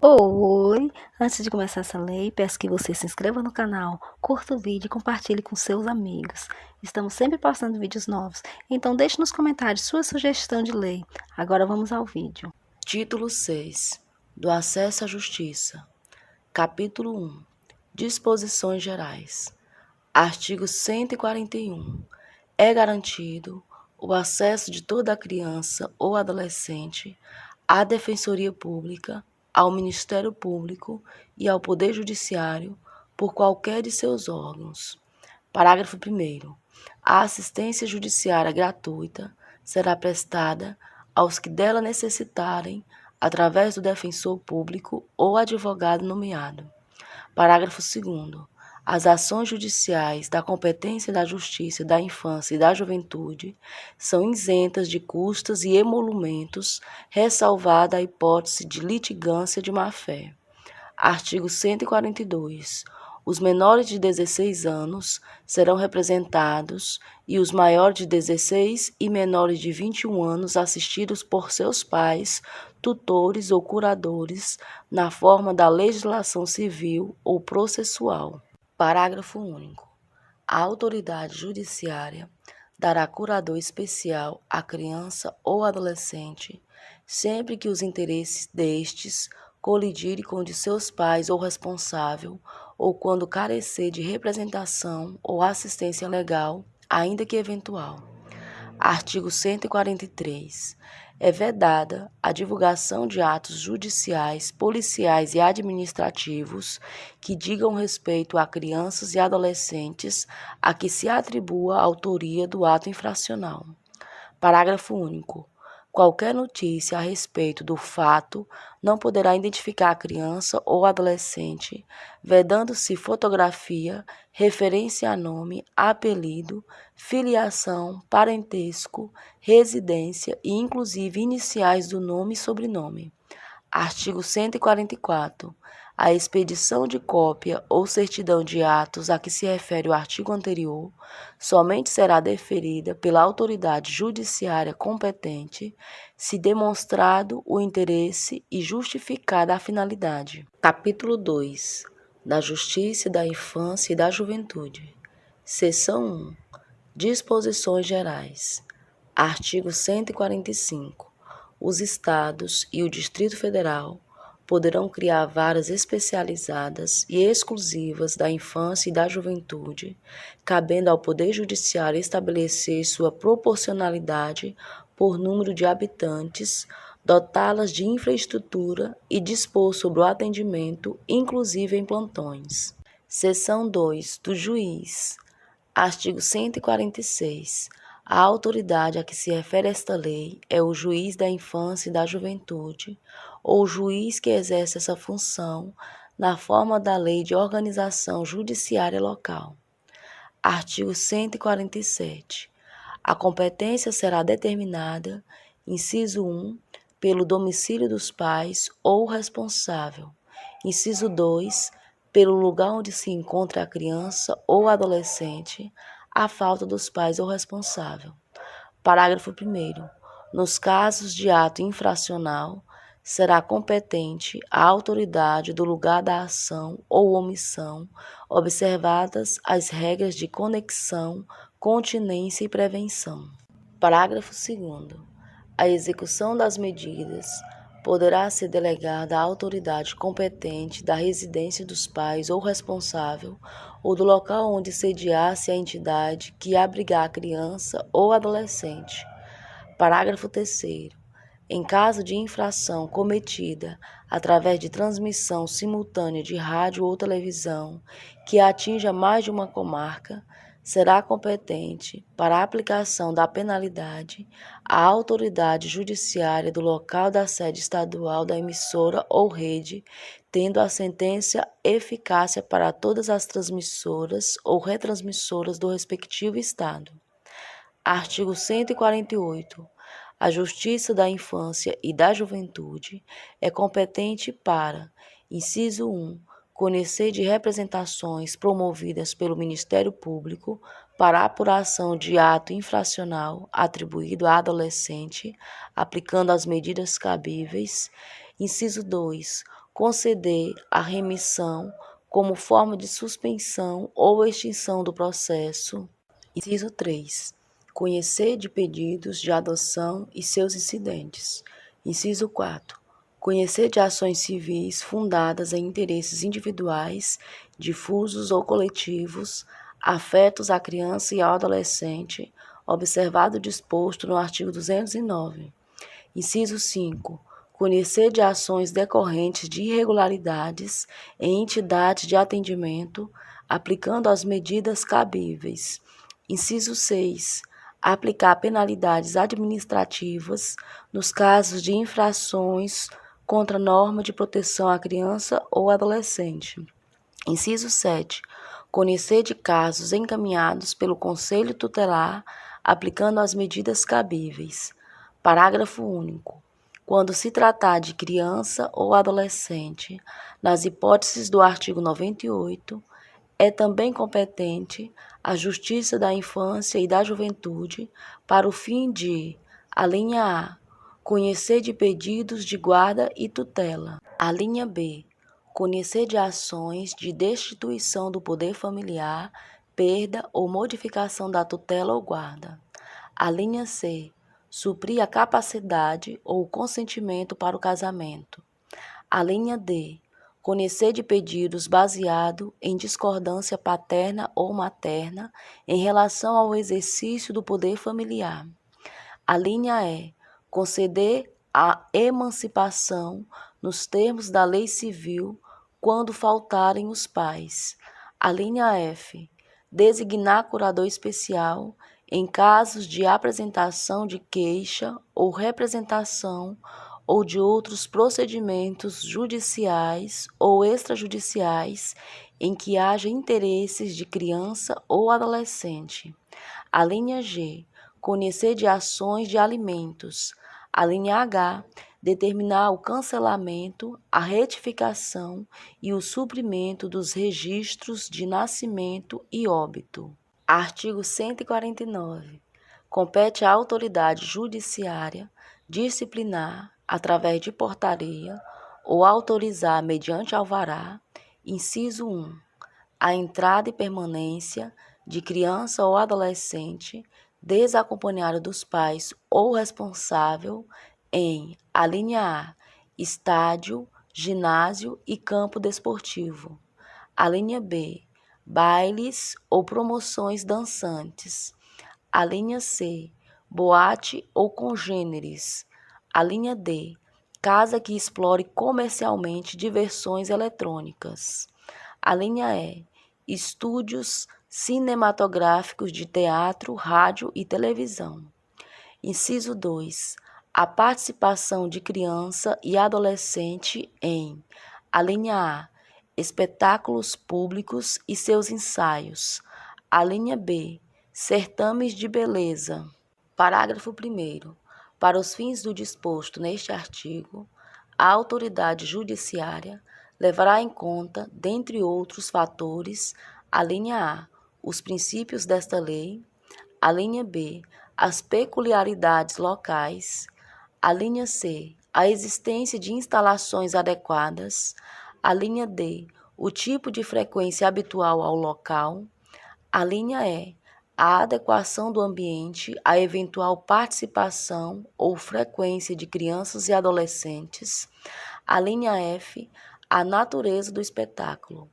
Oi! Antes de começar essa lei, peço que você se inscreva no canal, curta o vídeo e compartilhe com seus amigos. Estamos sempre postando vídeos novos, então deixe nos comentários sua sugestão de lei. Agora vamos ao vídeo. Título 6. Do acesso à justiça. Capítulo 1. Disposições gerais. Artigo 141. É garantido o acesso de toda criança ou adolescente à Defensoria Pública, ao Ministério Público e ao Poder Judiciário por qualquer de seus órgãos. Parágrafo 1º. A assistência judiciária gratuita será prestada aos que dela necessitarem, através do defensor público ou advogado nomeado. Parágrafo 2º. As ações judiciais da competência da Justiça da Infância e da Juventude são isentas de custas e emolumentos, ressalvada a hipótese de litigância de má-fé. Artigo 142. Os menores de 16 anos serão representados e os maiores de 16 e menores de 21 anos assistidos por seus pais, tutores ou curadores, na forma da legislação civil ou processual. Parágrafo único. A autoridade judiciária dará curador especial à criança ou adolescente, sempre que os interesses destes colidirem com o de seus pais ou responsável, ou quando carecer de representação ou assistência legal, ainda que eventual. Artigo 143. É vedada a divulgação de atos judiciais, policiais e administrativos que digam respeito a crianças e adolescentes a que se atribua a autoria do ato infracional. Parágrafo único. Qualquer notícia a respeito do fato não poderá identificar a criança ou adolescente, vedando-se fotografia, referência a nome, apelido, filiação, parentesco, residência e inclusive iniciais do nome e sobrenome. Artigo 144. A expedição de cópia ou certidão de atos a que se refere o artigo anterior somente será deferida pela autoridade judiciária competente se demonstrado o interesse e justificada a finalidade. Capítulo 2. Da Justiça, da Infância e da Juventude. Seção 1. Disposições gerais. Artigo 145. Os Estados e o Distrito Federal poderão criar varas especializadas e exclusivas da infância e da juventude, cabendo ao Poder Judiciário estabelecer sua proporcionalidade por número de habitantes, dotá-las de infraestrutura e dispor sobre o atendimento, inclusive em plantões. Seção 2. Do juiz. Artigo 146. A autoridade a que se refere esta lei é o juiz da infância e da juventude, ou o juiz que exerce essa função na forma da lei de organização judiciária local. Artigo 147. A competência será determinada, inciso 1, pelo domicílio dos pais ou responsável. Inciso 2, pelo lugar onde se encontra a criança ou adolescente, à falta dos pais ou responsável. Parágrafo 1º. Nos casos de ato infracional, será competente a autoridade do lugar da ação ou omissão, observadas as regras de conexão, continência e prevenção. Parágrafo 2º. A execução das medidas poderá ser delegada à autoridade competente da residência dos pais ou responsável ou do local onde sediar-se a entidade que abrigar a criança ou adolescente. Parágrafo 3º. Em caso de infração cometida através de transmissão simultânea de rádio ou televisão que atinja mais de uma comarca, será competente para a aplicação da penalidade a autoridade judiciária do local da sede estadual da emissora ou rede, tendo a sentença eficácia para todas as transmissoras ou retransmissoras do respectivo estado. Artigo 148. A Justiça da Infância e da Juventude é competente para, inciso 1, conhecer de representações promovidas pelo Ministério Público para a apuração de ato infracional atribuído a adolescente, aplicando as medidas cabíveis. Inciso 2, conceder a remissão como forma de suspensão ou extinção do processo. Inciso 3. Conhecer de pedidos de adoção e seus incidentes. Inciso 4. Conhecer de ações civis fundadas em interesses individuais, difusos ou coletivos, afetos à criança e ao adolescente, observado o disposto no artigo 209. Inciso 5. Conhecer de ações decorrentes de irregularidades em entidades de atendimento, aplicando as medidas cabíveis. Inciso 6. Aplicar penalidades administrativas nos casos de infrações contra a norma de proteção à criança ou adolescente. Inciso 7. Conhecer de casos encaminhados pelo Conselho Tutelar, aplicando as medidas cabíveis. Parágrafo único. Quando se tratar de criança ou adolescente, nas hipóteses do artigo 98, é também competente a Justiça da Infância e da Juventude para o fim de: a linha A, conhecer de pedidos de guarda e tutela; a linha B, conhecer de ações de destituição do poder familiar, perda ou modificação da tutela ou guarda; a linha C, suprir a capacidade ou o consentimento para o casamento; a linha D, conhecer de pedidos baseado em discordância paterna ou materna em relação ao exercício do poder familiar; a linha E, conceder a emancipação nos termos da lei civil quando faltarem os pais; a linha F, designar curador especial em casos de apresentação de queixa ou representação ou de outros procedimentos judiciais ou extrajudiciais em que haja interesses de criança ou adolescente; a linha G, conhecer de ações de alimentos; a linha H, determinar o cancelamento, a retificação e o suprimento dos registros de nascimento e óbito. Artigo 149. Compete à autoridade judiciária disciplinar, através de portaria, ou autorizar mediante alvará, inciso 1, a entrada e permanência de criança ou adolescente desacompanhado dos pais ou responsável em: a linha A, estádio, ginásio e campo desportivo; a linha B, bailes ou promoções dançantes; a linha C, boate ou congêneres; a linha D, casa que explore comercialmente diversões eletrônicas; a linha E, estúdios cinematográficos de teatro, rádio e televisão. Inciso 2. A participação de criança e adolescente em: a linha A, espetáculos públicos e seus ensaios; a linha B, certames de beleza. Parágrafo 1º. Para os fins do disposto neste artigo, a autoridade judiciária levará em conta, dentre outros fatores, a linha A, os princípios desta lei; a linha B, as peculiaridades locais; a linha C, a existência de instalações adequadas; a linha D, o tipo de frequência habitual ao local; a linha E, a adequação do ambiente à eventual participação ou frequência de crianças e adolescentes; a linha F, a natureza do espetáculo.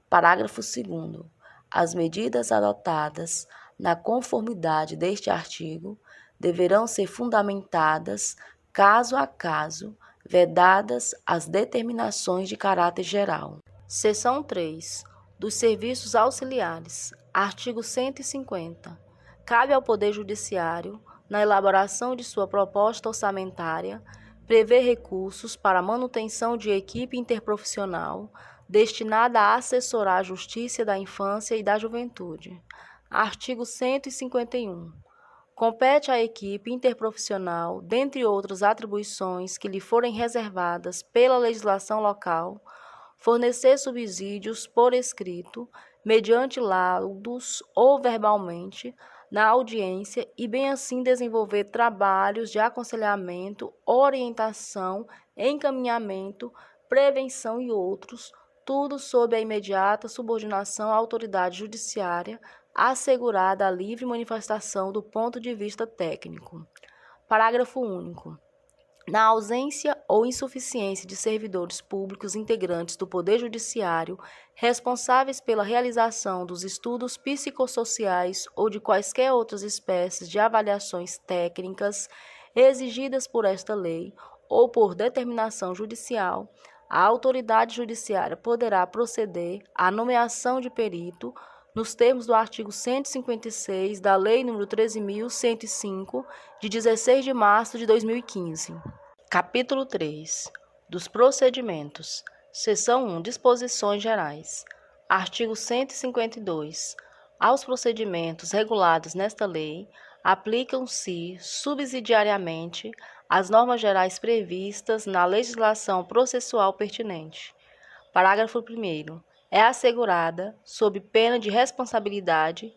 Parágrafo 2º. As medidas adotadas na conformidade deste artigo deverão ser fundamentadas, caso a caso, vedadas as determinações de caráter geral. Seção 3. Dos serviços auxiliares. Artigo 150. Cabe ao Poder Judiciário, na elaboração de sua proposta orçamentária, prever recursos para a manutenção de equipe interprofissional destinada a assessorar a Justiça da Infância e da Juventude. Artigo 151. Compete à equipe interprofissional, dentre outras atribuições que lhe forem reservadas pela legislação local, fornecer subsídios por escrito, mediante laudos ou verbalmente, na audiência e bem assim desenvolver trabalhos de aconselhamento, orientação, encaminhamento, prevenção e outros, tudo sob a imediata subordinação à autoridade judiciária, assegurada a livre manifestação do ponto de vista técnico. Parágrafo único. Na ausência ou insuficiência de servidores públicos integrantes do Poder Judiciário responsáveis pela realização dos estudos psicossociais ou de quaisquer outras espécies de avaliações técnicas exigidas por esta lei ou por determinação judicial, a autoridade judiciária poderá proceder à nomeação de perito nos termos do artigo 156 da Lei nº 13.105, de 16 de março de 2015. Capítulo 3. Dos procedimentos. Seção 1. Disposições gerais. Artigo 152. Aos procedimentos regulados nesta lei, aplicam-se subsidiariamente as normas gerais previstas na legislação processual pertinente. Parágrafo 1º. É assegurada, sob pena de responsabilidade,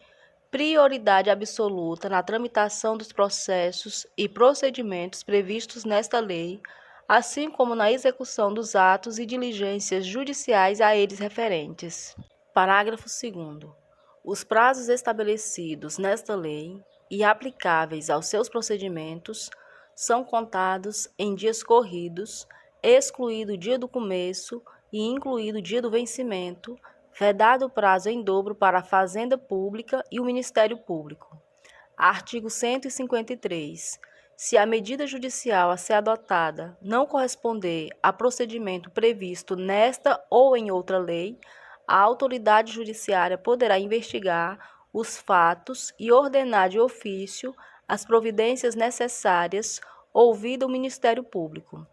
prioridade absoluta na tramitação dos processos e procedimentos previstos nesta lei, assim como na execução dos atos e diligências judiciais a eles referentes. Parágrafo 2º. Os prazos estabelecidos nesta lei e aplicáveis aos seus procedimentos são contados em dias corridos, excluído o dia do começo e incluído o dia do vencimento, vedado o prazo em dobro para a Fazenda Pública e o Ministério Público. Artigo 153. Se a medida judicial a ser adotada não corresponder a procedimento previsto nesta ou em outra lei, a autoridade judiciária poderá investigar os fatos e ordenar de ofício as providências necessárias, ouvido o Ministério Público.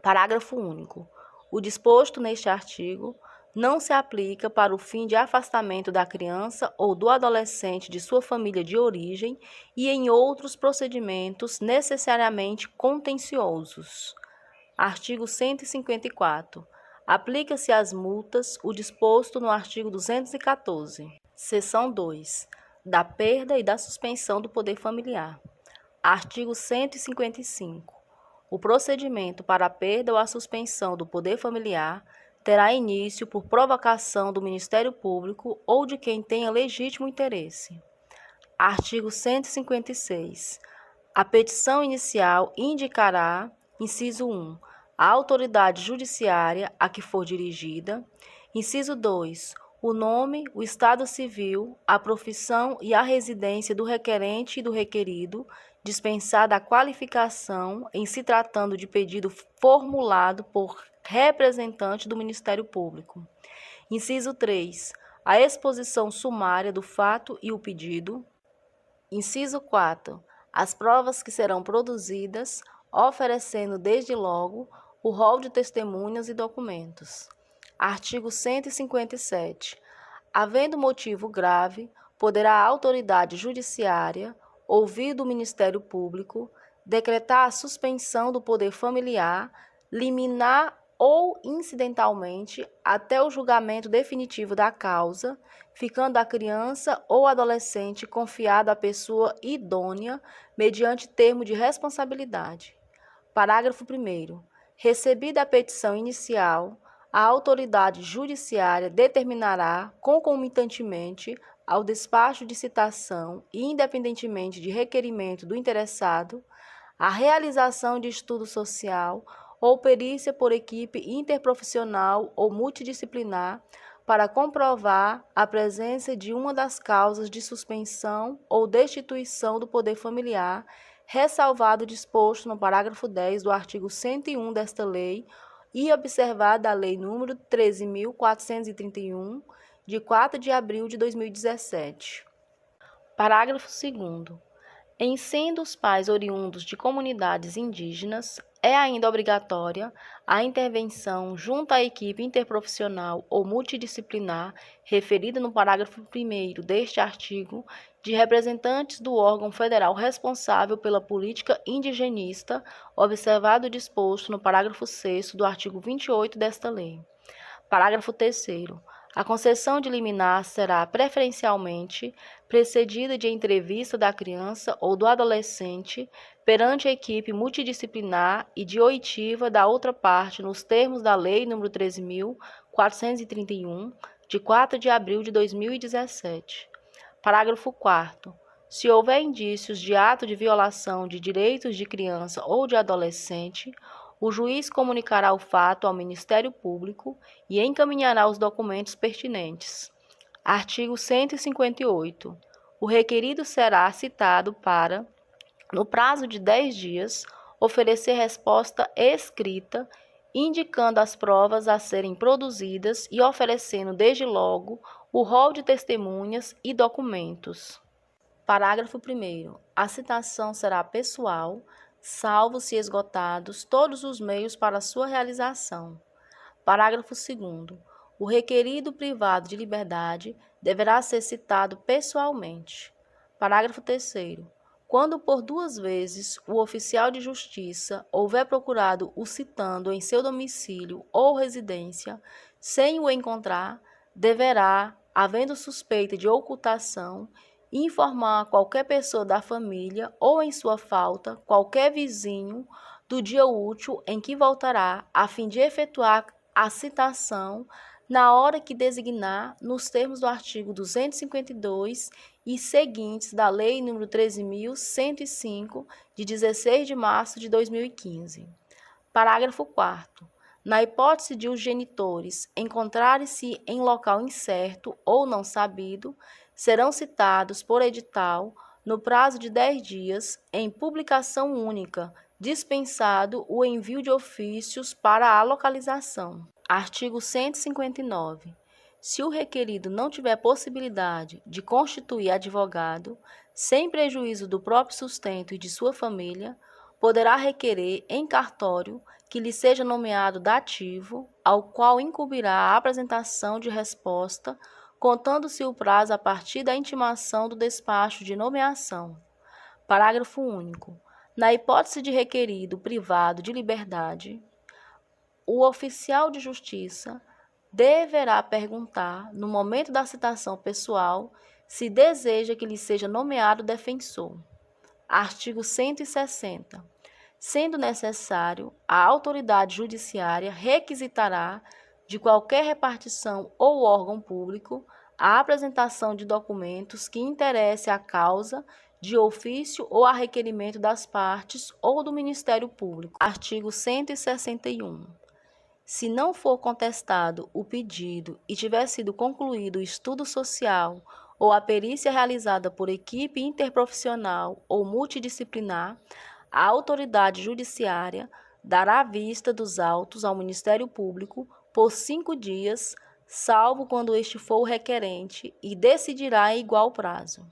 Parágrafo único. O disposto neste artigo não se aplica para o fim de afastamento da criança ou do adolescente de sua família de origem e em outros procedimentos necessariamente contenciosos. Artigo 154. Aplica-se às multas o disposto no artigo 214. Seção 2. Da perda e da suspensão do poder familiar. Artigo 155. O procedimento para a perda ou a suspensão do poder familiar terá início por provocação do Ministério Público ou de quem tenha legítimo interesse. Artigo 156. A petição inicial indicará, inciso 1, a autoridade judiciária a que for dirigida. Inciso 2, o nome, o estado civil, a profissão e a residência do requerente e do requerido, dispensada a qualificação em se tratando de pedido formulado por representante do Ministério Público. Inciso 3. A exposição sumária do fato e o pedido. Inciso 4. As provas que serão produzidas, oferecendo desde logo o rol de testemunhas e documentos. Artigo 157. Havendo motivo grave, poderá a autoridade judiciária, ouvido o Ministério Público, decretar a suspensão do poder familiar, liminar ou incidentalmente até o julgamento definitivo da causa, ficando a criança ou adolescente confiado à pessoa idônea mediante termo de responsabilidade. Parágrafo 1º. Recebida a petição inicial, a autoridade judiciária determinará, concomitantemente ao despacho de citação e independentemente de requerimento do interessado, a realização de estudo social ou perícia por equipe interprofissional ou multidisciplinar para comprovar a presença de uma das causas de suspensão ou destituição do poder familiar, ressalvado o disposto no parágrafo 10 do artigo 101 desta lei e observada a Lei nº 13.431, de 4 de abril de 2017. Parágrafo 2º. Em sendo os pais oriundos de comunidades indígenas, é ainda obrigatória a intervenção junto à equipe interprofissional ou multidisciplinar referida no parágrafo 1º deste artigo de representantes do órgão federal responsável pela política indigenista, observado o disposto no parágrafo 6º do artigo 28 desta lei. Parágrafo 3º. A concessão de liminar será preferencialmente precedida de entrevista da criança ou do adolescente perante a equipe multidisciplinar e de oitiva da outra parte nos termos da Lei nº 13.431, de 4 de abril de 2017. Parágrafo 4º. Se houver indícios de ato de violação de direitos de criança ou de adolescente, o juiz comunicará o fato ao Ministério Público e encaminhará os documentos pertinentes. Artigo 158. O requerido será citado para, no prazo de 10 dias, oferecer resposta escrita, indicando as provas a serem produzidas e oferecendo desde logo o rol de testemunhas e documentos. Parágrafo 1º. A citação será pessoal, salvo se esgotados todos os meios para sua realização. Parágrafo 2º. O requerido privado de liberdade deverá ser citado pessoalmente. Parágrafo 3º. Quando por 2 vezes o oficial de justiça houver procurado o citando em seu domicílio ou residência, sem o encontrar, deverá, havendo suspeita de ocultação, informar qualquer pessoa da família ou, em sua falta, qualquer vizinho do dia útil em que voltará, a fim de efetuar a citação na hora que designar, nos termos do artigo 252 e seguintes da Lei nº 13.105, de 16 de março de 2015. Parágrafo 4º. Na hipótese de os genitores encontrarem-se em local incerto ou não sabido, serão citados por edital no prazo de 10 dias, em publicação única, dispensado o envio de ofícios para a localização. Artigo 159. Se o requerido não tiver possibilidade de constituir advogado, sem prejuízo do próprio sustento e de sua família, poderá requerer em cartório que lhe seja nomeado dativo, ao qual incumbirá a apresentação de resposta, contando-se o prazo a partir da intimação do despacho de nomeação. Parágrafo único. Na hipótese de requerido privado de liberdade, o oficial de justiça deverá perguntar, no momento da citação pessoal, se deseja que lhe seja nomeado defensor. Artigo 160. Sendo necessário, a autoridade judiciária requisitará de qualquer repartição ou órgão público a apresentação de documentos que interesse à causa de ofício ou a requerimento das partes ou do Ministério Público. Artigo 161. Se não for contestado o pedido e tiver sido concluído o estudo social ou a perícia realizada por equipe interprofissional ou multidisciplinar, a autoridade judiciária dará vista dos autos ao Ministério Público por 5 dias, salvo quando este for o requerente, e decidirá em igual prazo.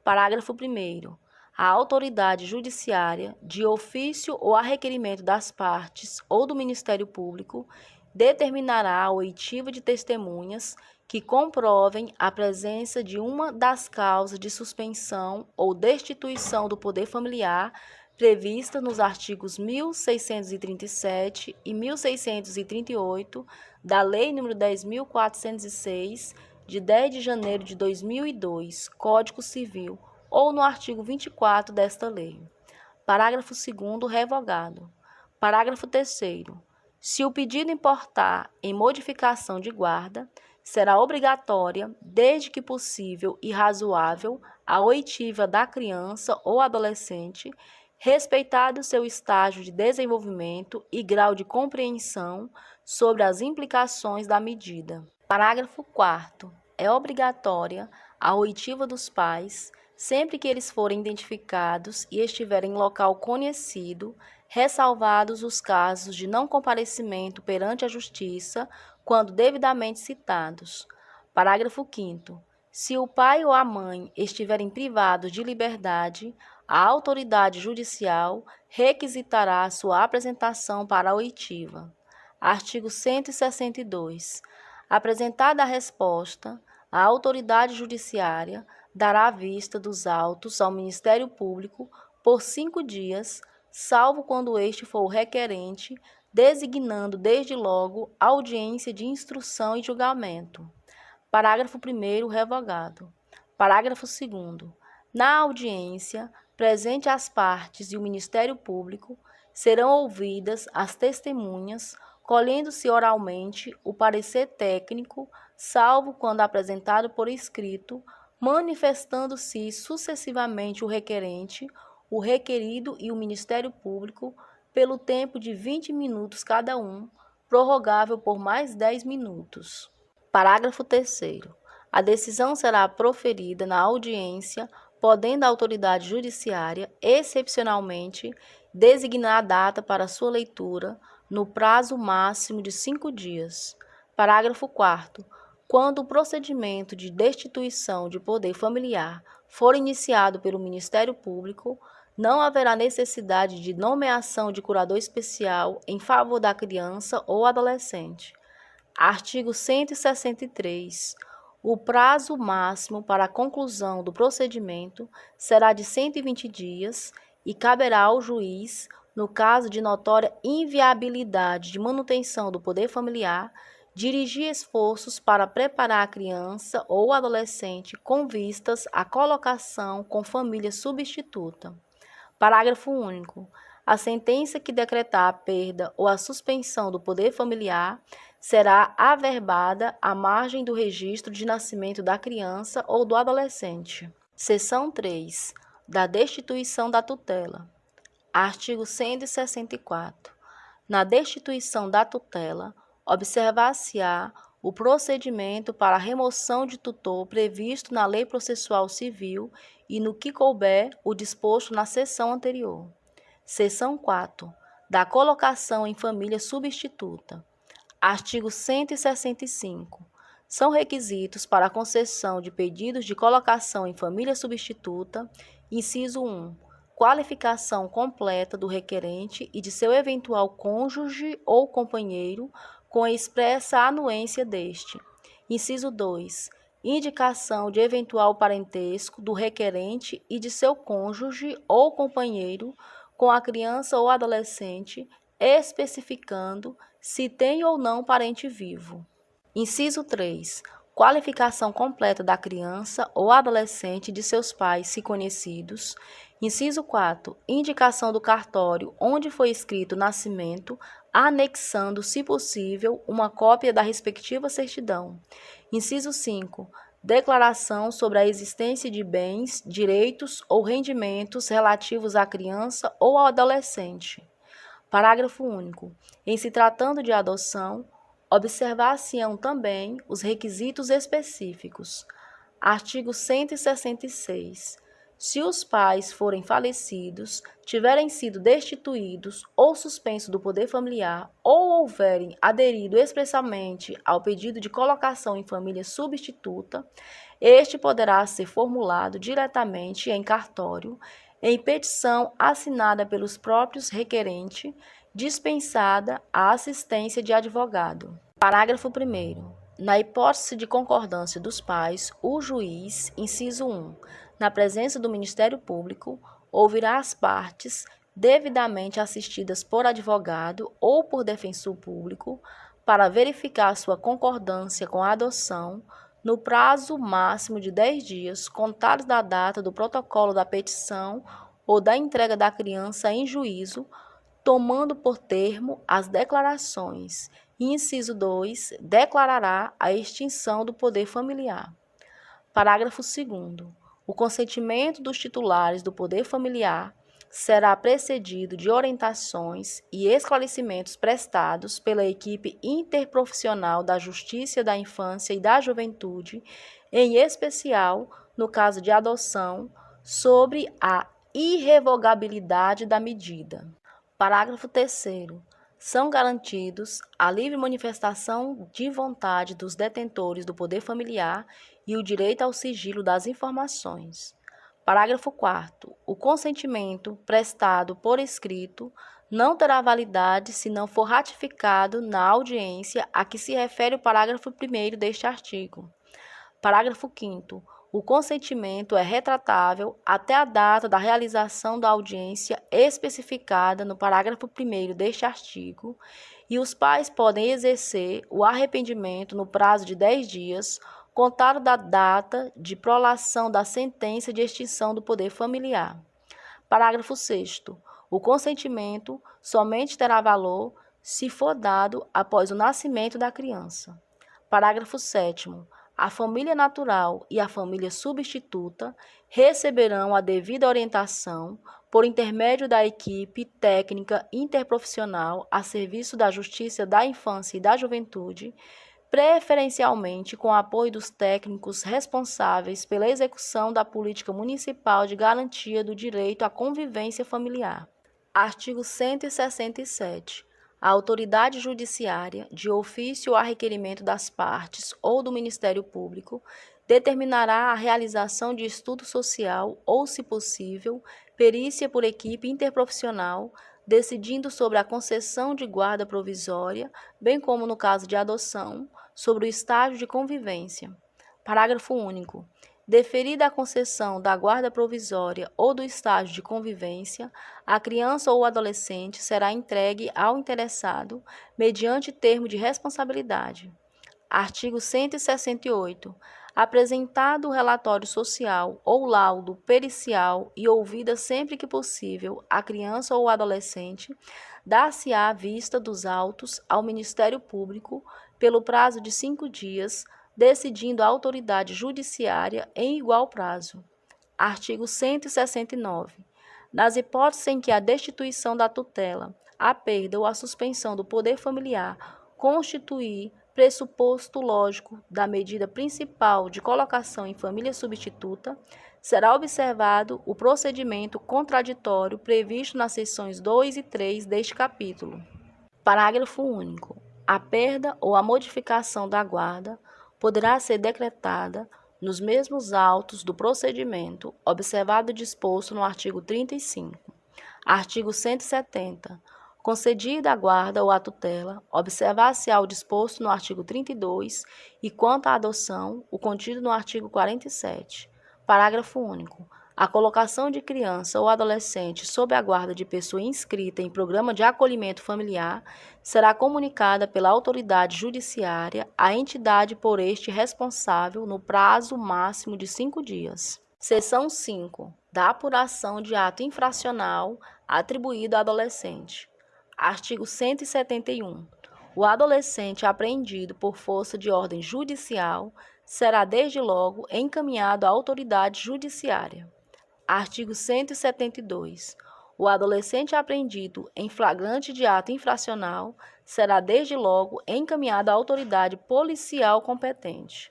Parágrafo 1º. A autoridade judiciária, de ofício ou a requerimento das partes ou do Ministério Público, determinará a oitiva de testemunhas que comprovem a presença de uma das causas de suspensão ou destituição do poder familiar prevista nos artigos 1637 e 1638 da Lei nº 10.406, de 10 de janeiro de 2002, Código Civil, ou no artigo 24 desta lei. Parágrafo 2º revogado. Parágrafo 3º. Se o pedido importar em modificação de guarda, será obrigatória, desde que possível e razoável, a oitiva da criança ou adolescente, respeitado seu estágio de desenvolvimento e grau de compreensão sobre as implicações da medida. Parágrafo 4º. É obrigatória a oitiva dos pais, sempre que eles forem identificados e estiverem em local conhecido, ressalvados os casos de não comparecimento perante a Justiça, quando devidamente citados. Parágrafo 5º. Se o pai ou a mãe estiverem privados de liberdade, a autoridade judicial requisitará sua apresentação para a oitiva. Artigo 162. Apresentada a resposta, a autoridade judiciária dará vista dos autos ao Ministério Público por 5 dias, salvo quando este for o requerente, designando desde logo audiência de instrução e julgamento. Parágrafo 1º revogado. Parágrafo 2º. Na audiência, presente as partes e o Ministério Público, serão ouvidas as testemunhas, colhendo-se oralmente o parecer técnico, salvo quando apresentado por escrito, manifestando-se sucessivamente o requerente, o requerido e o Ministério Público, pelo tempo de 20 minutos cada um, prorrogável por mais 10 minutos. Parágrafo 3º. A decisão será proferida na audiência, podendo a autoridade judiciária, excepcionalmente, designar a data para sua leitura no prazo máximo de 5 dias. Parágrafo 4º. Quando o procedimento de destituição de poder familiar for iniciado pelo Ministério Público, não haverá necessidade de nomeação de curador especial em favor da criança ou adolescente. Artigo 163. O prazo máximo para a conclusão do procedimento será de 120 dias e caberá ao juiz, no caso de notória inviabilidade de manutenção do poder familiar, dirigir esforços para preparar a criança ou adolescente com vistas à colocação com família substituta. Parágrafo único. A sentença que decretar a perda ou a suspensão do poder familiar será averbada à margem do registro de nascimento da criança ou do adolescente. Seção 3. Da destituição da tutela. Artigo 164. Na destituição da tutela, observar-se-á o procedimento para a remoção de tutor previsto na Lei Processual Civil e, no que couber, o disposto na seção anterior. Seção 4. Da colocação em família substituta. Artigo 165. São requisitos para a concessão de pedidos de colocação em família substituta: inciso 1. Qualificação completa do requerente e de seu eventual cônjuge ou companheiro, com a expressa anuência deste. Inciso 2. Indicação de eventual parentesco do requerente e de seu cônjuge ou companheiro com a criança ou adolescente, especificando se tem ou não parente vivo. Inciso 3. Qualificação completa da criança ou adolescente e de seus pais, se conhecidos. Inciso 4. Indicação do cartório onde foi escrito o nascimento, anexando, se possível, uma cópia da respectiva certidão. Inciso 5. Declaração sobre a existência de bens, direitos ou rendimentos relativos à criança ou ao adolescente. Parágrafo único. Em se tratando de adoção, observar-se-ão também os requisitos específicos. Artigo 166. Se os pais forem falecidos, tiverem sido destituídos ou suspensos do poder familiar ou houverem aderido expressamente ao pedido de colocação em família substituta, este poderá ser formulado diretamente em cartório, em petição assinada pelos próprios requerentes, dispensada a assistência de advogado. Parágrafo 1º. Na hipótese de concordância dos pais, o juiz, inciso 1, na presença do Ministério Público, ouvirá as partes, devidamente assistidas por advogado ou por defensor público, para verificar sua concordância com a adoção, no prazo máximo de 10 dias, contados da data do protocolo da petição ou da entrega da criança em juízo, tomando por termo as declarações. Inciso 2, declarará a extinção do poder familiar. Parágrafo 2º. O consentimento dos titulares do poder familiar será precedido de orientações e esclarecimentos prestados pela equipe interprofissional da Justiça da Infância e da Juventude, em especial, no caso de adoção, sobre a irrevogabilidade da medida. Parágrafo 3º. São garantidos a livre manifestação de vontade dos detentores do poder familiar e o direito ao sigilo das informações. Parágrafo 4º. O consentimento prestado por escrito não terá validade se não for ratificado na audiência a que se refere o parágrafo 1º deste artigo. Parágrafo 5º. O consentimento é retratável até a data da realização da audiência especificada no parágrafo 1º deste artigo, e os pais podem exercer o arrependimento no prazo de 10 dias, contado da data de prolação da sentença de extinção do poder familiar. Parágrafo 6º. O consentimento somente terá valor se for dado após o nascimento da criança. Parágrafo 7º. A família natural e a família substituta receberão a devida orientação por intermédio da equipe técnica interprofissional a serviço da Justiça da Infância e da Juventude, preferencialmente com apoio dos técnicos responsáveis pela execução da política municipal de garantia do direito à convivência familiar. Artigo 167. A autoridade judiciária, de ofício ou a requerimento das partes ou do Ministério Público, determinará a realização de estudo social ou, se possível, perícia por equipe interprofissional, decidindo sobre a concessão de guarda provisória, bem como, no caso de adoção, sobre o estágio de convivência. Parágrafo único. Deferida a concessão da guarda provisória ou do estágio de convivência, a criança ou o adolescente será entregue ao interessado mediante termo de responsabilidade. Artigo 168. Apresentado o relatório social ou laudo pericial e ouvida sempre que possível a criança ou o adolescente, dar-se-á vista dos autos ao Ministério Público pelo prazo de 5 dias, decidindo a autoridade judiciária em igual prazo. Artigo 169. Nas hipóteses em que a destituição da tutela, a perda ou a suspensão do poder familiar constituir pressuposto lógico da medida principal de colocação em família substituta, será observado o procedimento contraditório previsto nas seções 2 e 3 deste capítulo. Parágrafo único. A perda ou a modificação da guarda poderá ser decretada nos mesmos autos do procedimento, observado o disposto no artigo 35. Artigo 170. Concedida a guarda ou a tutela, observar-se-á o disposto no artigo 32 e, quanto à adoção, o contido no artigo 47. Parágrafo único. A colocação de criança ou adolescente sob a guarda de pessoa inscrita em programa de acolhimento familiar será comunicada pela autoridade judiciária à entidade por este responsável no prazo máximo de 5 dias. Seção 5. Da apuração de ato infracional atribuído ao adolescente. Artigo 171. O adolescente apreendido por força de ordem judicial será desde logo encaminhado à autoridade judiciária. Artigo 172. O adolescente apreendido em flagrante de ato infracional será desde logo encaminhado à autoridade policial competente.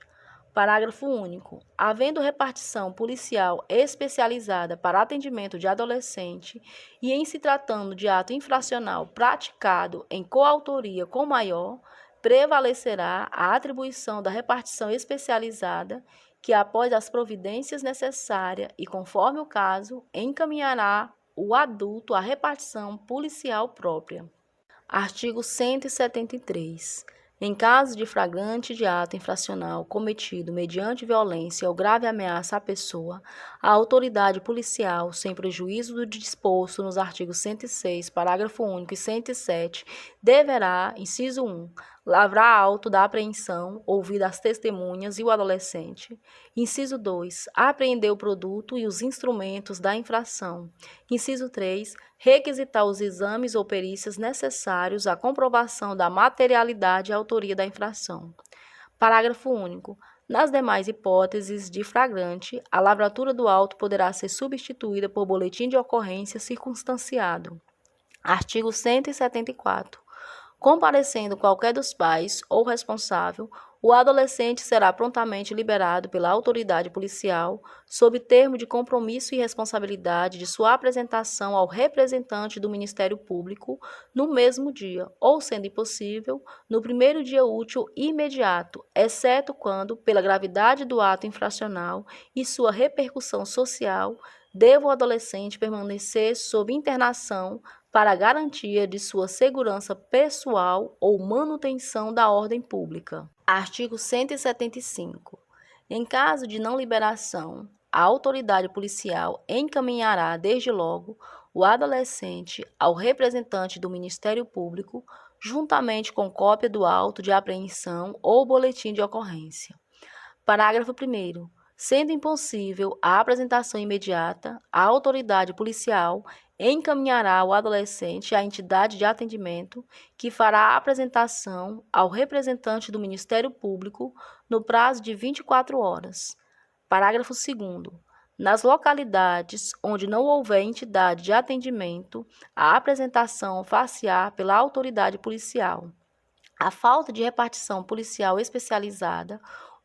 Parágrafo único. Havendo repartição policial especializada para atendimento de adolescente e em se tratando de ato infracional praticado em coautoria com maior, prevalecerá a atribuição da repartição especializada que, após as providências necessárias e conforme o caso, encaminhará o adulto à repartição policial própria. Artigo 173. Em caso de flagrante de ato infracional cometido mediante violência ou grave ameaça à pessoa, a autoridade policial, sem prejuízo do disposto nos artigos 106, parágrafo único e 107, deverá, inciso 1, lavrar auto da apreensão, ouvir as testemunhas e o adolescente. Inciso 2, apreender o produto e os instrumentos da infração. Inciso 3, requisitar os exames ou perícias necessários à comprovação da materialidade e autoria da infração. Parágrafo único. Nas demais hipóteses de flagrante, a lavratura do auto poderá ser substituída por boletim de ocorrência circunstanciado. Artigo 174. Comparecendo qualquer dos pais ou responsável, o adolescente será prontamente liberado pela autoridade policial, sob termo de compromisso e responsabilidade de sua apresentação ao representante do Ministério Público no mesmo dia, ou, sendo impossível, no primeiro dia útil imediato, exceto quando, pela gravidade do ato infracional e sua repercussão social, deva o adolescente permanecer sob internação para a garantia de sua segurança pessoal ou manutenção da ordem pública. Artigo 175. Em caso de não liberação, a autoridade policial encaminhará desde logo o adolescente ao representante do Ministério Público, juntamente com cópia do auto de apreensão ou boletim de ocorrência. Parágrafo 1º. Sendo impossível a apresentação imediata, a autoridade policial encaminhará o adolescente à entidade de atendimento, que fará a apresentação ao representante do Ministério Público no prazo de 24 horas. Parágrafo 2º. Nas localidades onde não houver entidade de atendimento, a apresentação far-se-á pela autoridade policial. A falta de repartição policial especializada,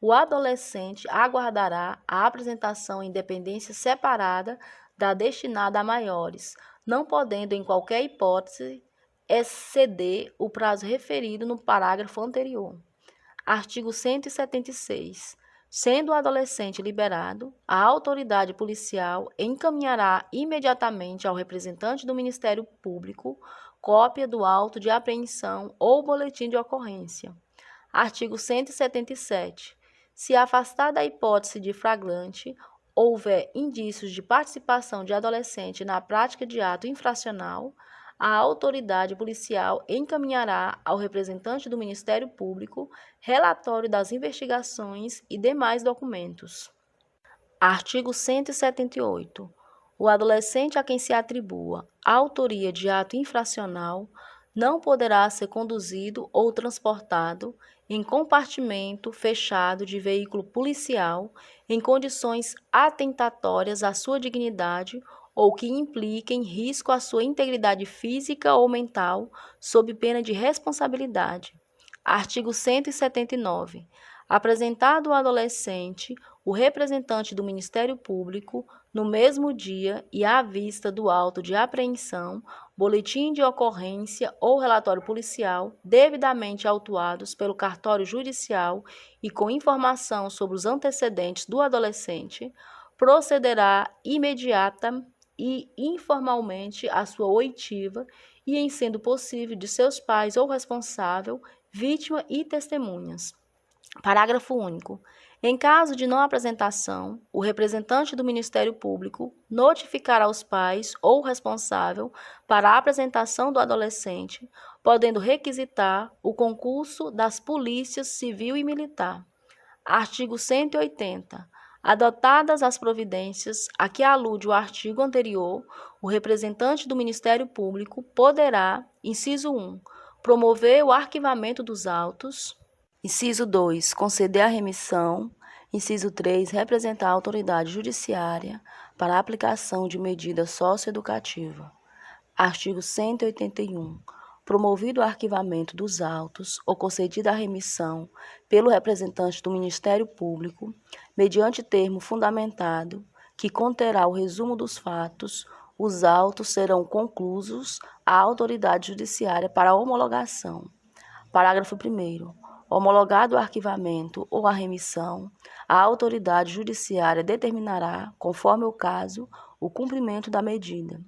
o adolescente aguardará a apresentação em dependência separada da destinada a maiores, não podendo, em qualquer hipótese, exceder o prazo referido no parágrafo anterior. Artigo 176. Sendo o adolescente liberado, a autoridade policial encaminhará imediatamente ao representante do Ministério Público cópia do auto de apreensão ou boletim de ocorrência. Artigo 177. Se afastar da hipótese de flagrante, houver indícios de participação de adolescente na prática de ato infracional, a autoridade policial encaminhará ao representante do Ministério Público relatório das investigações e demais documentos. Artigo 178. O adolescente a quem se atribua a autoria de ato infracional não poderá ser conduzido ou transportado em compartimento fechado de veículo policial em condições atentatórias à sua dignidade ou que impliquem risco à sua integridade física ou mental, sob pena de responsabilidade. Artigo 179. Apresentado ao adolescente, o representante do Ministério Público, no mesmo dia e à vista do auto de apreensão, boletim de ocorrência ou relatório policial, devidamente autuados pelo cartório judicial e com informação sobre os antecedentes do adolescente, procederá imediata e informalmente à sua oitiva e, em sendo possível, de seus pais ou responsável, vítima e testemunhas. Parágrafo único. Em caso de não apresentação, o representante do Ministério Público notificará os pais ou responsável para a apresentação do adolescente, podendo requisitar o concurso das polícias civil e militar. Artigo 180. Adotadas as providências a que alude o artigo anterior, o representante do Ministério Público poderá, inciso 1, promover o arquivamento dos autos, inciso 2, conceder a remissão, inciso 3, representar a autoridade judiciária para a aplicação de medida socioeducativa. Artigo 181. Promovido o arquivamento dos autos ou concedida a remissão pelo representante do Ministério Público, mediante termo fundamentado, que conterá o resumo dos fatos, os autos serão conclusos à autoridade judiciária para homologação. Parágrafo 1º. Homologado o arquivamento ou a remissão, a autoridade judiciária determinará, conforme o caso, o cumprimento da medida.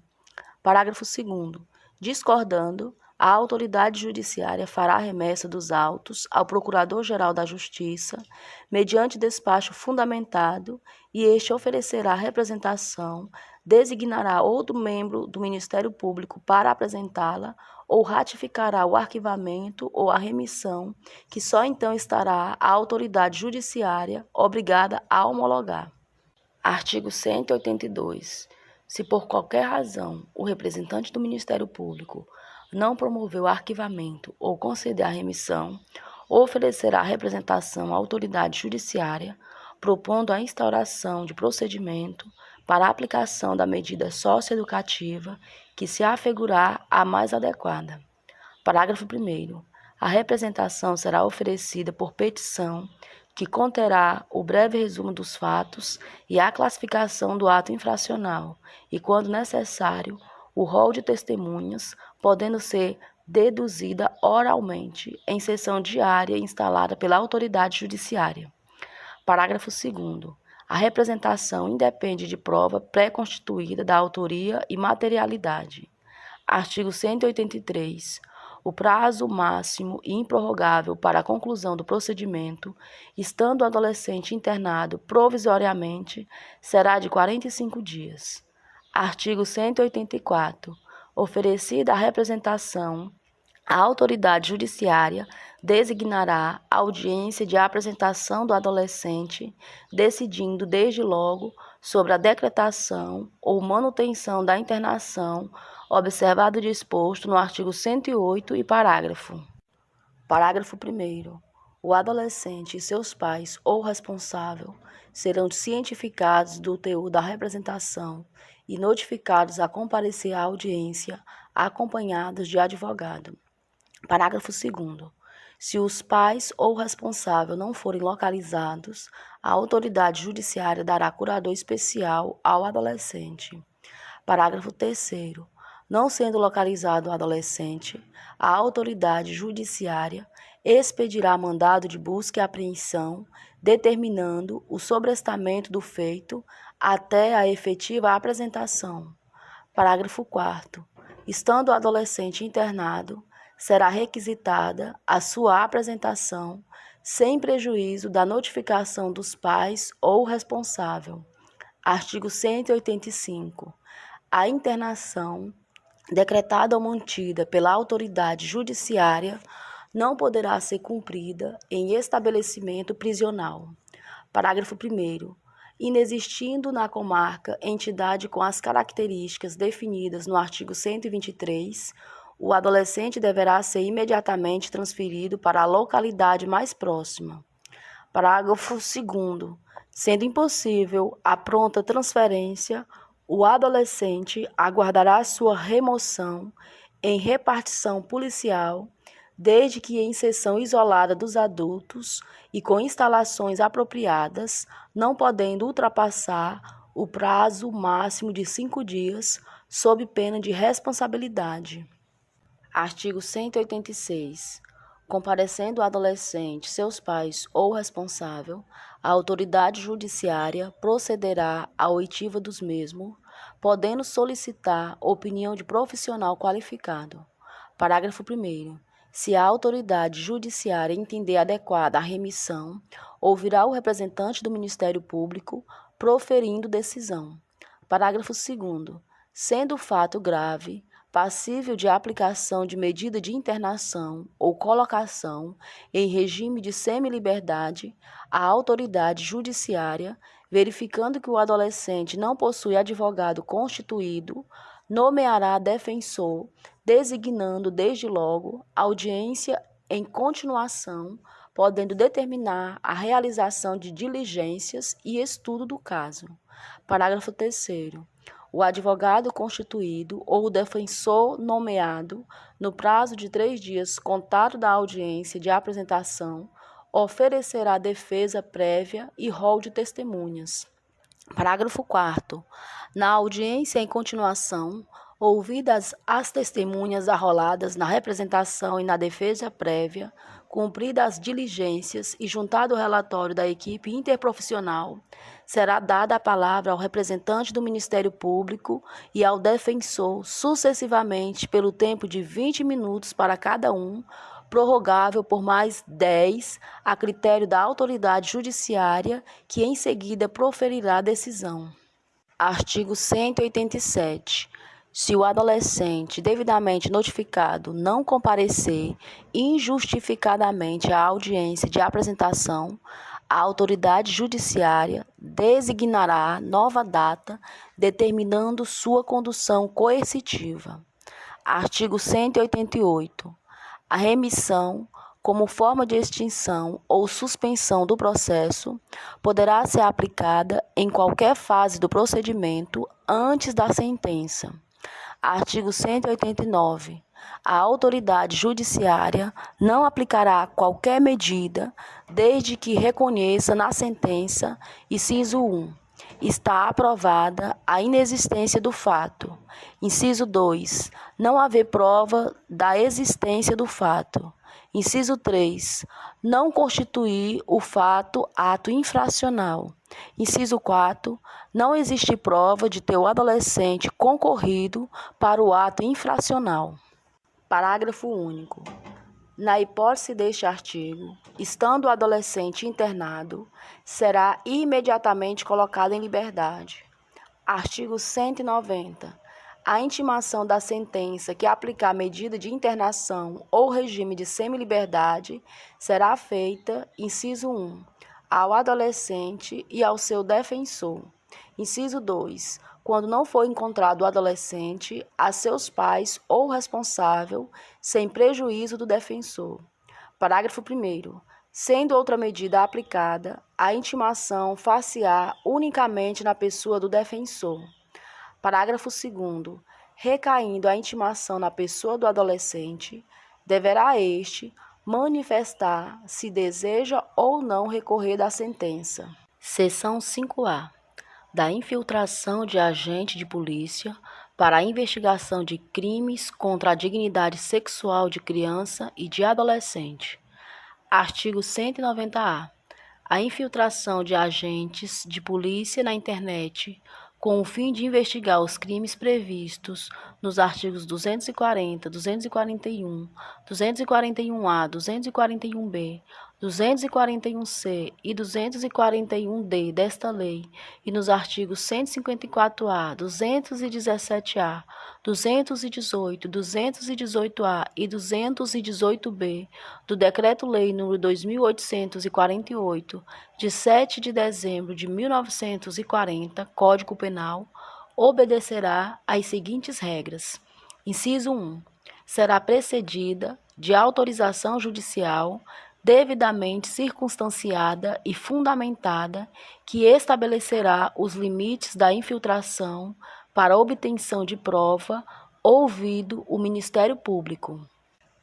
Parágrafo 2º. Discordando, a autoridade judiciária fará a remessa dos autos ao Procurador-Geral da Justiça, mediante despacho fundamentado, e este oferecerá representação, designará outro membro do Ministério Público para apresentá-la ou ratificará o arquivamento ou a remissão, que só então estará a autoridade judiciária obrigada a homologar. Artigo 182. Se por qualquer razão o representante do Ministério Público não promover o arquivamento ou conceder a remissão, oferecerá representação à autoridade judiciária, propondo a instauração de procedimento para a aplicação da medida socioeducativa que se afigurar a mais adequada. Parágrafo 1º. A representação será oferecida por petição, que conterá o breve resumo dos fatos e a classificação do ato infracional, e, quando necessário, o rol de testemunhas, podendo ser deduzida oralmente em sessão diária instalada pela autoridade judiciária. Parágrafo 2º. A representação independe de prova pré-constituída da autoria e materialidade. Artigo 183. O prazo máximo e improrrogável para a conclusão do procedimento, estando o adolescente internado provisoriamente, será de 45 dias. Artigo 184. Oferecida a representação, A autoridade judiciária designará audiência de apresentação do adolescente, decidindo desde logo sobre a decretação ou manutenção da internação, observado o disposto no artigo 108 e parágrafo. Parágrafo 1º. O adolescente e seus pais ou responsável serão cientificados do teor da representação e notificados a comparecer à audiência, acompanhados de advogado. Parágrafo 2º. Se os pais ou responsável não forem localizados, a autoridade judiciária dará curador especial ao adolescente. Parágrafo 3º. Não sendo localizado o adolescente, a autoridade judiciária expedirá mandado de busca e apreensão, determinando o sobrestamento do feito até a efetiva apresentação. Parágrafo 4º. Estando o adolescente internado, será requisitada a sua apresentação, sem prejuízo da notificação dos pais ou responsável. Artigo 185. A internação, decretada ou mantida pela autoridade judiciária, não poderá ser cumprida em estabelecimento prisional. Parágrafo 1º. Inexistindo na comarca entidade com as características definidas no artigo 123, o adolescente deverá ser imediatamente transferido para a localidade mais próxima. Parágrafo 2º. Sendo impossível a pronta transferência, o adolescente aguardará sua remoção em repartição policial, desde que em seção isolada dos adultos e com instalações apropriadas, não podendo ultrapassar o prazo máximo de 5 dias, sob pena de responsabilidade. Artigo 186. Comparecendo o adolescente, seus pais ou responsável, a autoridade judiciária procederá à oitiva dos mesmos, podendo solicitar opinião de profissional qualificado. Parágrafo 1º. Se a autoridade judiciária entender adequada a remissão, ouvirá o representante do Ministério Público, proferindo decisão. Parágrafo 2º. Sendo o fato grave, passível de aplicação de medida de internação ou colocação em regime de semiliberdade, a autoridade judiciária, verificando que o adolescente não possui advogado constituído, nomeará defensor, designando desde logo audiência em continuação, podendo determinar a realização de diligências e estudo do caso. Parágrafo 3º. O advogado constituído ou o defensor nomeado, no prazo de 3 dias contado da audiência de apresentação, oferecerá defesa prévia e rol de testemunhas. Parágrafo 4º. Na audiência em continuação, ouvidas as testemunhas arroladas na representação e na defesa prévia, cumpridas as diligências e juntado o relatório da equipe interprofissional, será dada a palavra ao representante do Ministério Público e ao defensor, sucessivamente, pelo tempo de 20 minutos para cada um, prorrogável por mais 10, a critério da autoridade judiciária, que em seguida proferirá a decisão. Artigo 187. Se o adolescente devidamente notificado não comparecer injustificadamente à audiência de apresentação, a autoridade judiciária designará nova data, determinando sua condução coercitiva. Artigo 188. A remissão, como forma de extinção ou suspensão do processo, poderá ser aplicada em qualquer fase do procedimento antes da sentença. Artigo 189. A autoridade judiciária não aplicará qualquer medida, desde que reconheça na sentença, inciso 1, está aprovada a inexistência do fato. Inciso 2, não haver prova da existência do fato. Inciso 3, não constituir o fato ato infracional. Inciso 4, não existe prova de ter o adolescente concorrido para o ato infracional. Parágrafo único. Na hipótese deste artigo, estando o adolescente internado, será imediatamente colocado em liberdade. Artigo 190. A intimação da sentença que aplicar medida de internação ou regime de semiliberdade será feita, inciso 1, ao adolescente e ao seu defensor. Inciso 2, quando não for encontrado o adolescente, a seus pais ou responsável, sem prejuízo do defensor. Parágrafo 1º. Sendo outra medida aplicada, a intimação far-se-á unicamente na pessoa do defensor. Parágrafo 2º. Recaindo a intimação na pessoa do adolescente, deverá este manifestar se deseja ou não recorrer da sentença. Seção 5A. Da infiltração de agente de polícia para a investigação de crimes contra a dignidade sexual de criança e de adolescente. Artigo 190-A. A infiltração de agentes de polícia na internet com o fim de investigar os crimes previstos nos artigos 240, 241, 241-A, 241-B, 241-C e 241-D desta lei e nos artigos 154-A, 217-A, 218, 218-A e 218-B do Decreto-Lei nº 2.848, de 7 de dezembro de 1940, Código Penal, obedecerá às seguintes regras. Inciso 1. Será precedida de autorização judicial devidamente circunstanciada e fundamentada, que estabelecerá os limites da infiltração para obtenção de prova, ouvido o Ministério Público.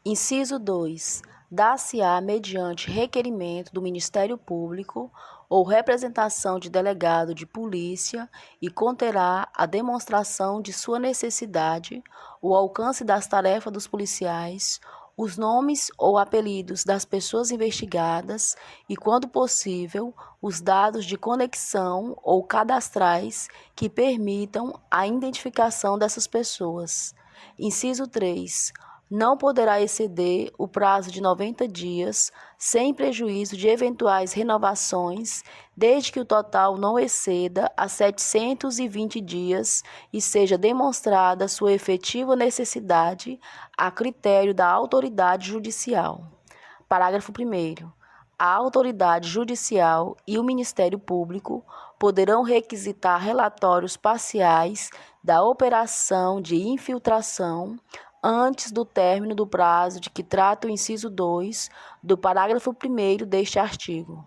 Inciso 2. Dar-se-á mediante requerimento do Ministério Público ou representação de delegado de polícia e conterá a demonstração de sua necessidade, o alcance das tarefas dos policiais, os nomes ou apelidos das pessoas investigadas e, quando possível, os dados de conexão ou cadastrais que permitam a identificação dessas pessoas. Inciso 3. Não poderá exceder o prazo de 90 dias, sem prejuízo de eventuais renovações, desde que o total não exceda a 720 dias e seja demonstrada sua efetiva necessidade a critério da autoridade judicial. Parágrafo 1º. A autoridade judicial e o Ministério Público poderão requisitar relatórios parciais da operação de infiltração antes do término do prazo de que trata o inciso 2 do parágrafo 1º deste artigo.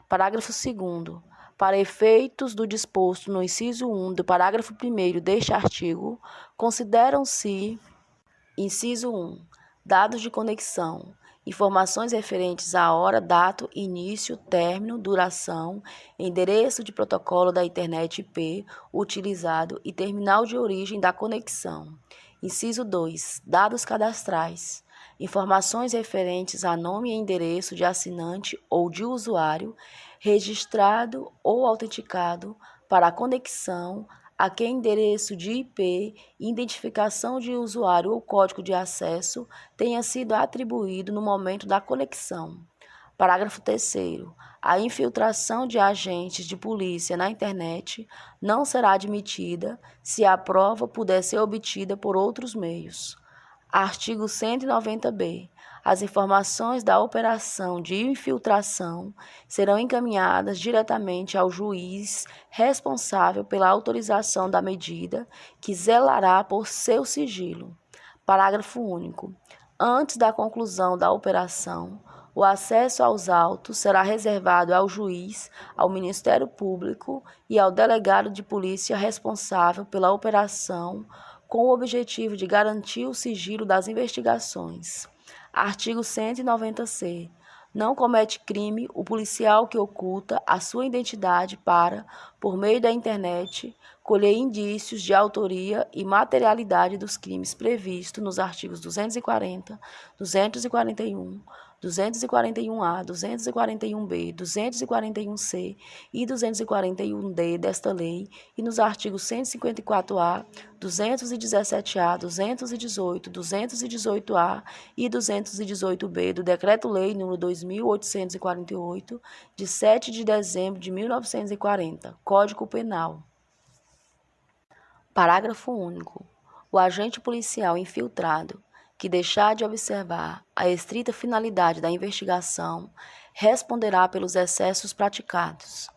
Parágrafo 2º. Para efeitos do disposto no inciso 1 do parágrafo 1º deste artigo, consideram-se: inciso 1. Dados de conexão, informações referentes à hora, data, início, término, duração, endereço de protocolo da internet IP utilizado e terminal de origem da conexão. Inciso 2. Dados cadastrais. Informações referentes a nome e endereço de assinante ou de usuário registrado ou autenticado para a conexão, a que endereço de IP, identificação de usuário ou código de acesso tenha sido atribuído no momento da conexão. Parágrafo 3º. A infiltração de agentes de polícia na internet não será admitida se a prova puder ser obtida por outros meios. Artigo 190-B. As informações da operação de infiltração serão encaminhadas diretamente ao juiz responsável pela autorização da medida, que zelará por seu sigilo. Parágrafo único. Antes da conclusão da operação, o acesso aos autos será reservado ao juiz, ao Ministério Público e ao delegado de polícia responsável pela operação, com o objetivo de garantir o sigilo das investigações. Artigo 190-C. Não comete crime o policial que oculta a sua identidade para, por meio da internet, colher indícios de autoria e materialidade dos crimes previstos nos artigos 240, 241, 241-A, 241-B, 241-C e 241-D desta lei e nos artigos 154-A, 217-A, 218, 218-A e 218-B do Decreto-Lei nº 2.848, de 7 de dezembro de 1940, Código Penal. Parágrafo único. O agente policial infiltrado que deixar de observar a estrita finalidade da investigação responderá pelos excessos praticados.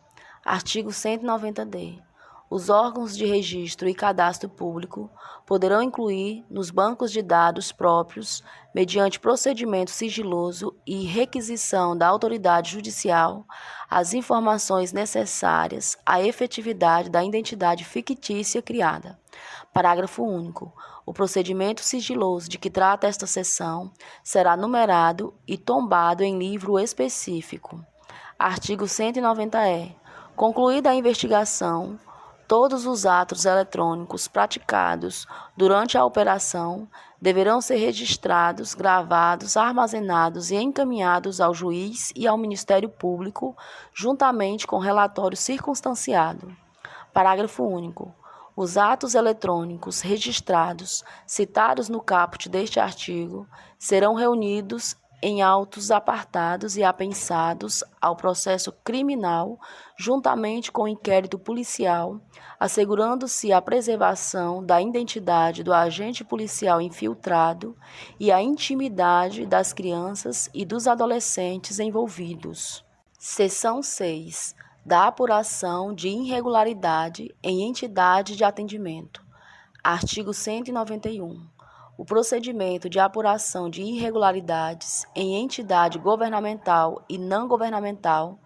Artigo 190-D. Os órgãos de registro e cadastro público poderão incluir nos bancos de dados próprios, mediante procedimento sigiloso e requisição da autoridade judicial, as informações necessárias à efetividade da identidade fictícia criada. Parágrafo único. O procedimento sigiloso de que trata esta seção será numerado e tombado em livro específico. Artigo 190-E. Concluída a investigação, todos os atos eletrônicos praticados durante a operação deverão ser registrados, gravados, armazenados e encaminhados ao juiz e ao Ministério Público, juntamente com relatório circunstanciado. Parágrafo único. Os atos eletrônicos registrados, citados no caput deste artigo, serão reunidos em autos apartados e apensados ao processo criminal, juntamente com o inquérito policial, assegurando-se a preservação da identidade do agente policial infiltrado e a intimidade das crianças e dos adolescentes envolvidos. Seção 6. Da apuração de irregularidade em entidade de atendimento. Artigo 191. O procedimento de apuração de irregularidades em entidade governamental e não governamental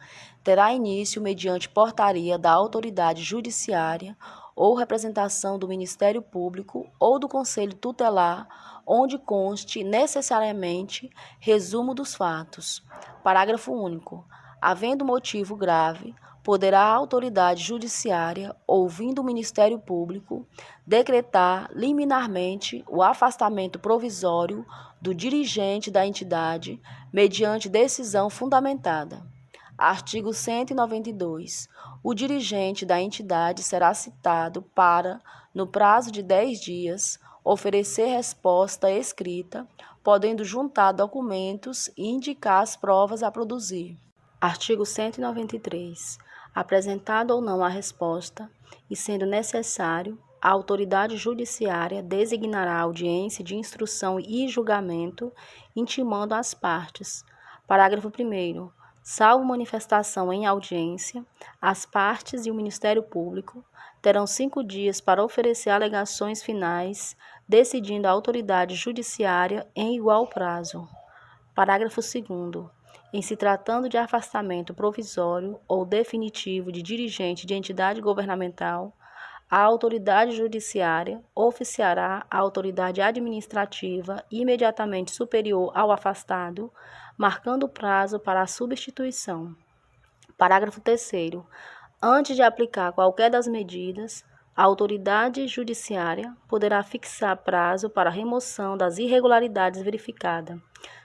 terá início mediante portaria da autoridade judiciária ou representação do Ministério Público ou do Conselho Tutelar, onde conste necessariamente resumo dos fatos. Parágrafo único. Havendo motivo grave, poderá a autoridade judiciária, ouvindo o Ministério Público, decretar liminarmente o afastamento provisório do dirigente da entidade, mediante decisão fundamentada. Artigo 192. O dirigente da entidade será citado para, no prazo de 10 dias, oferecer resposta escrita, podendo juntar documentos e indicar as provas a produzir. Artigo 193. Apresentada ou não a resposta, e sendo necessário, a autoridade judiciária designará a audiência de instrução e julgamento, intimando as partes. Parágrafo 1º. Salvo manifestação em audiência, as partes e o Ministério Público terão 5 dias para oferecer alegações finais, decidindo a autoridade judiciária em igual prazo. Parágrafo 2º. Em se tratando de afastamento provisório ou definitivo de dirigente de entidade governamental, a autoridade judiciária oficiará a autoridade administrativa imediatamente superior ao afastado, marcando o prazo para a substituição. Parágrafo 3º. Antes de aplicar qualquer das medidas, a autoridade judiciária poderá fixar prazo para a remoção das irregularidades verificadas.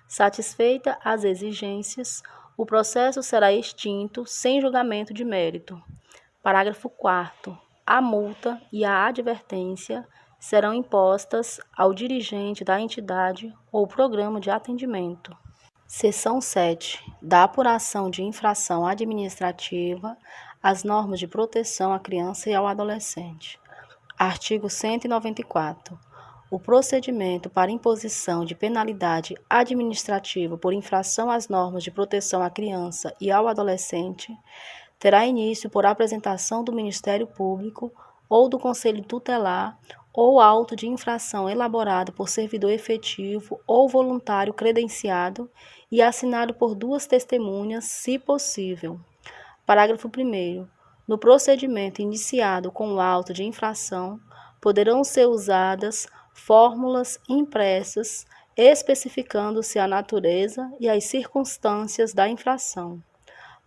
Satisfeita as exigências, o processo será extinto sem julgamento de mérito. Parágrafo 4º. A multa e a advertência serão impostas ao dirigente da entidade ou programa de atendimento. Seção 7. Da apuração de infração administrativa às normas de proteção à criança e ao adolescente. Artigo 194. O procedimento para imposição de penalidade administrativa por infração às normas de proteção à criança e ao adolescente terá início por apresentação do Ministério Público ou do Conselho Tutelar ou auto de infração elaborado por servidor efetivo ou voluntário credenciado e assinado por 2 testemunhas, se possível. Parágrafo 1º. No procedimento iniciado com o auto de infração, poderão ser usadas fórmulas impressas especificando-se a natureza e as circunstâncias da infração.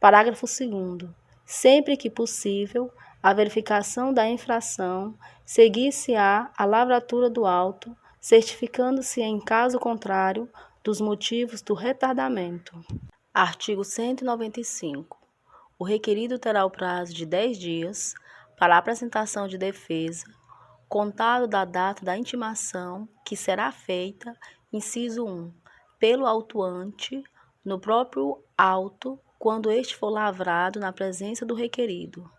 Parágrafo 2º. Sempre que possível, a verificação da infração seguir-se-á a lavratura do auto, certificando-se, em caso contrário, dos motivos do retardamento. Artigo 195. O requerido terá o prazo de 10 dias para a apresentação de defesa, contado da data da intimação, que será feita, inciso 1, pelo autuante, no próprio auto, quando este for lavrado na presença do requerido.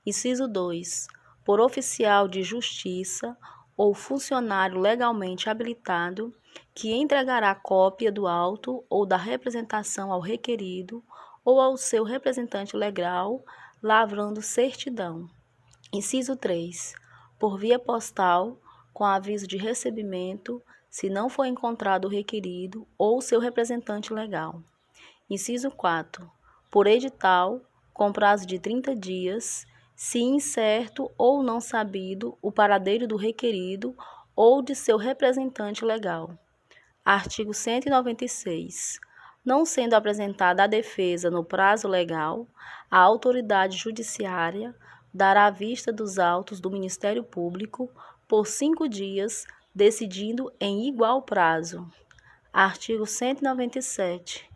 Inciso 2, por oficial de justiça ou funcionário legalmente habilitado que entregará cópia do auto ou da representação ao requerido ou ao seu representante legal, lavrando certidão. Inciso 3. Por via postal, com aviso de recebimento, se não for encontrado o requerido ou seu representante legal. Inciso 4. Por edital, com prazo de 30 dias, se incerto ou não sabido o paradeiro do requerido ou de seu representante legal. Artigo 196. Não sendo apresentada a defesa no prazo legal, a autoridade judiciária dará vista dos autos do Ministério Público por 5 dias, decidindo em igual prazo. Artigo 197.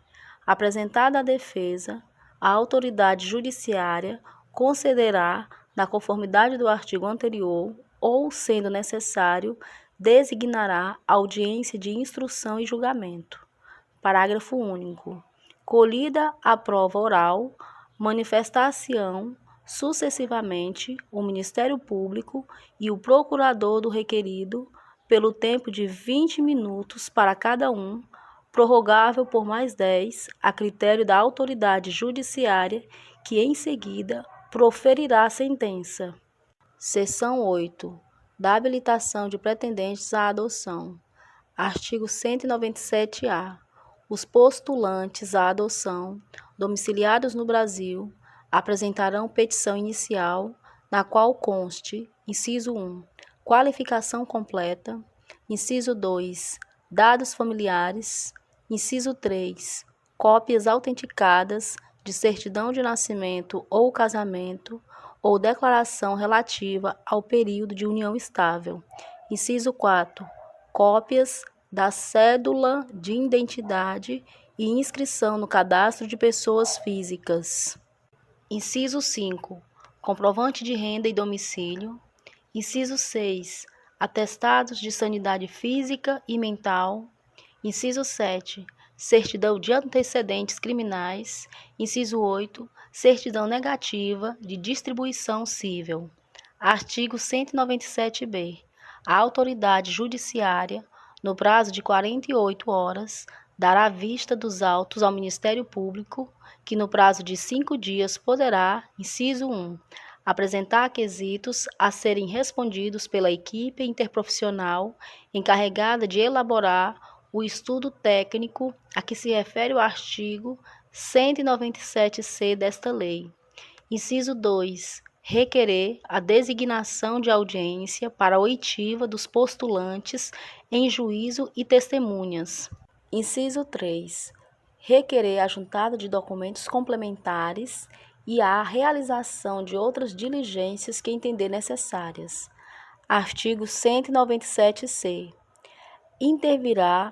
Apresentada a defesa, a autoridade judiciária concederá, na conformidade do artigo anterior, ou, sendo necessário, designará audiência de instrução e julgamento. Parágrafo único. Colhida a prova oral, manifestar-se-ão sucessivamente o Ministério Público e o procurador do requerido pelo tempo de 20 minutos para cada um, prorrogável por mais 10, a critério da autoridade judiciária, que em seguida proferirá a sentença. Seção 8. Da habilitação de pretendentes à adoção. Artigo 197-A. Os postulantes à adoção, domiciliados no Brasil, apresentarão petição inicial, na qual conste: inciso 1. Qualificação completa. Inciso 2. Dados familiares. Inciso 3. Cópias autenticadas de certidão de nascimento ou casamento ou declaração relativa ao período de união estável. Inciso 4. Cópias da cédula de identidade e inscrição no cadastro de pessoas físicas. Inciso 5. Comprovante de renda e domicílio. Inciso 6. Atestados de sanidade física e mental. Inciso 7. Certidão de antecedentes criminais. Inciso 8. Certidão negativa de distribuição cível. Artigo 197-B. A autoridade judiciária, no prazo de 48 horas, dará vista dos autos ao Ministério Público, que no prazo de 5 dias poderá, inciso 1, apresentar quesitos a serem respondidos pela equipe interprofissional encarregada de elaborar o estudo técnico a que se refere o artigo 197-C desta lei. Inciso 2. Requerer a designação de audiência para a oitiva dos postulantes em juízo e testemunhas. Inciso 3. Requerer a juntada de documentos complementares e a realização de outras diligências que entender necessárias. Artigo 197-C. Intervirá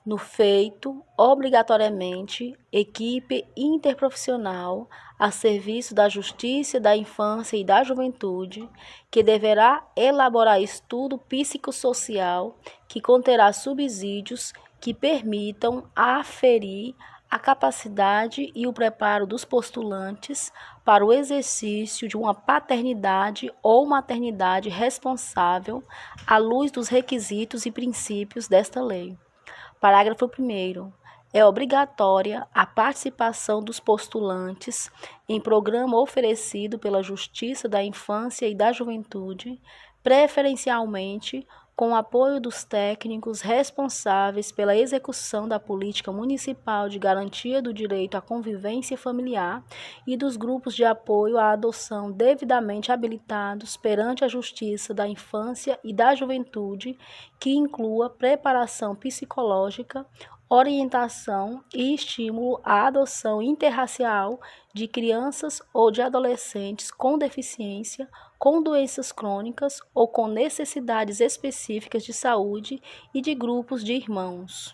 no feito, obrigatoriamente, equipe interprofissional a serviço da Justiça, da Infância e da Juventude, que deverá elaborar estudo psicossocial que conterá subsídios que permitam aferir a capacidade e o preparo dos postulantes para o exercício de uma paternidade ou maternidade responsável à luz dos requisitos e princípios desta lei. Parágrafo 1º. É obrigatória a participação dos postulantes em programa oferecido pela Justiça da Infância e da Juventude, preferencialmente com o apoio dos técnicos responsáveis pela execução da política municipal de garantia do direito à convivência familiar e dos grupos de apoio à adoção devidamente habilitados perante a Justiça da Infância e da Juventude, que inclua preparação psicológica, orientação e estímulo à adoção interracial de crianças ou de adolescentes com deficiência, com doenças crônicas ou com necessidades específicas de saúde e de grupos de irmãos.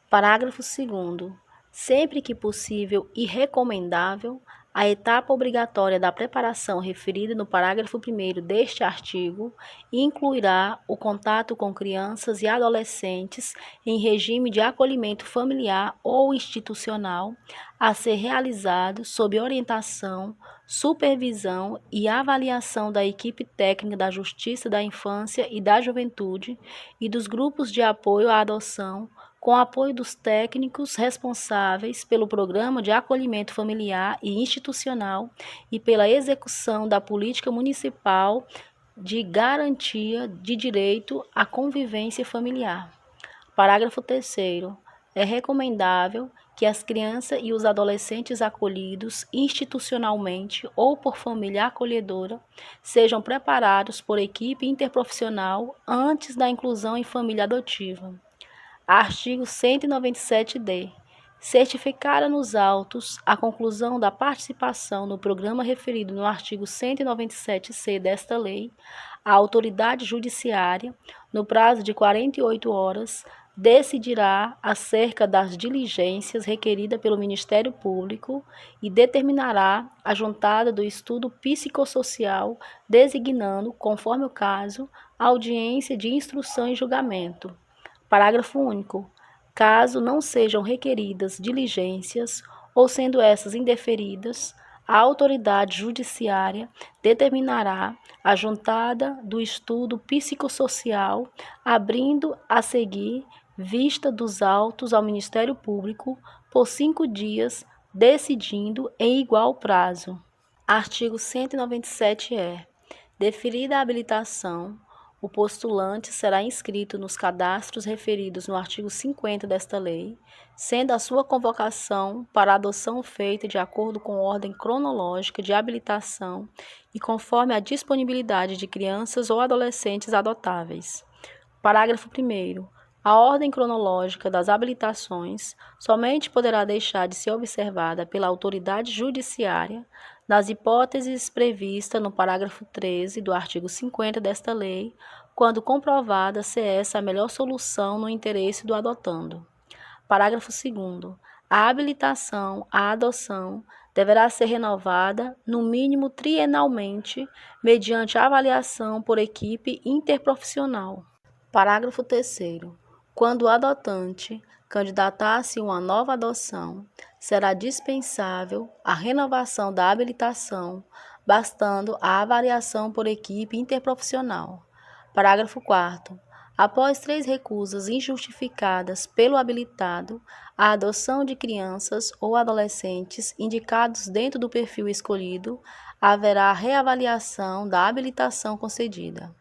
Parágrafo 2º. Sempre que possível e recomendável, A etapa obrigatória da preparação referida no parágrafo 1º deste artigo incluirá o contato com crianças e adolescentes em regime de acolhimento familiar ou institucional, a ser realizado sob orientação, supervisão e avaliação da equipe técnica da Justiça da Infância e da Juventude e dos grupos de apoio à adoção, com apoio dos técnicos responsáveis pelo Programa de Acolhimento Familiar e Institucional e pela execução da Política Municipal de Garantia de Direito à Convivência Familiar. Parágrafo 3º. É recomendável que as crianças e os adolescentes acolhidos institucionalmente ou por família acolhedora sejam preparados por equipe interprofissional antes da inclusão em família adotiva. Artigo 197-D. Certificada nos autos a conclusão da participação no programa referido no artigo 197-C desta lei, a autoridade judiciária, no prazo de 48 horas, decidirá acerca das diligências requeridas pelo Ministério Público e determinará a juntada do estudo psicossocial, designando, conforme o caso, a audiência de instrução e julgamento. Parágrafo único. Caso não sejam requeridas diligências ou sendo essas indeferidas, a autoridade judiciária determinará a juntada do estudo psicossocial, abrindo a seguir vista dos autos ao Ministério Público por 5 dias, decidindo em igual prazo. Artigo 197-E. Deferida a habilitação, o postulante será inscrito nos cadastros referidos no artigo 50 desta lei, sendo a sua convocação para adoção feita de acordo com ordem cronológica de habilitação e conforme a disponibilidade de crianças ou adolescentes adotáveis. Parágrafo 1º. A ordem cronológica das habilitações somente poderá deixar de ser observada pela autoridade judiciária nas hipóteses previstas no parágrafo 13 do artigo 50 desta lei, quando comprovada ser essa a melhor solução no interesse do adotando. Parágrafo 2º. A habilitação à adoção deverá ser renovada, no mínimo trienalmente, mediante avaliação por equipe interprofissional. Parágrafo 3º. Quando o adotante candidatar-se a uma nova adoção, será dispensável a renovação da habilitação, bastando a avaliação por equipe interprofissional. Parágrafo 4º. Após 3 recusas injustificadas pelo habilitado, a adoção de crianças ou adolescentes indicados dentro do perfil escolhido, haverá reavaliação da habilitação concedida.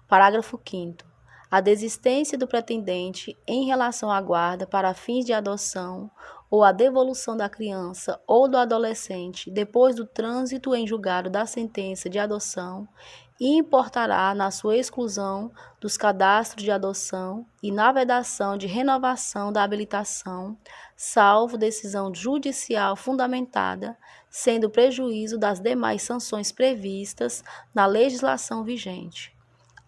Parágrafo 5º. A desistência do pretendente em relação à guarda para fins de adoção ou a devolução da criança ou do adolescente depois do trânsito em julgado da sentença de adoção importará na sua exclusão dos cadastros de adoção e na vedação de renovação da habilitação, salvo decisão judicial fundamentada, sendo prejuízo das demais sanções previstas na legislação vigente.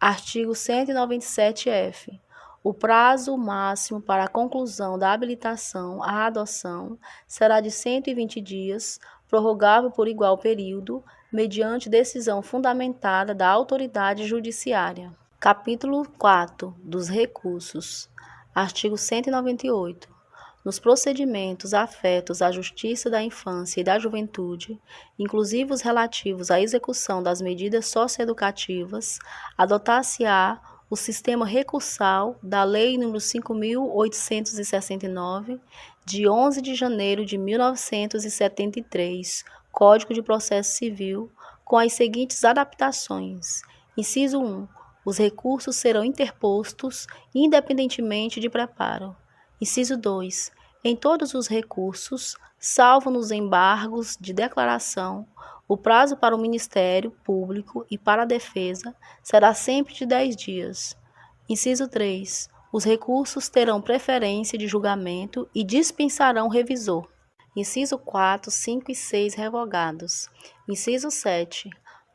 Artigo 197-F. O prazo máximo para a conclusão da habilitação à adoção será de 120 dias, prorrogável por igual período, mediante decisão fundamentada da autoridade judiciária. Capítulo 4. Dos recursos. Artigo 198. Nos procedimentos afetos à Justiça da Infância e da Juventude, inclusive os relativos à execução das medidas socioeducativas, adotar-se-á o sistema recursal da Lei nº 5.869, de 11 de janeiro de 1973, Código de Processo Civil, com as seguintes adaptações. Inciso 1. Os recursos serão interpostos independentemente de preparo. Inciso 2. Em todos os recursos, salvo nos embargos de declaração, o prazo para o Ministério Público e para a defesa será sempre de 10 dias. Inciso 3. Os recursos terão preferência de julgamento e dispensarão revisor. Inciso 4, 5 e 6 revogados. Inciso 7.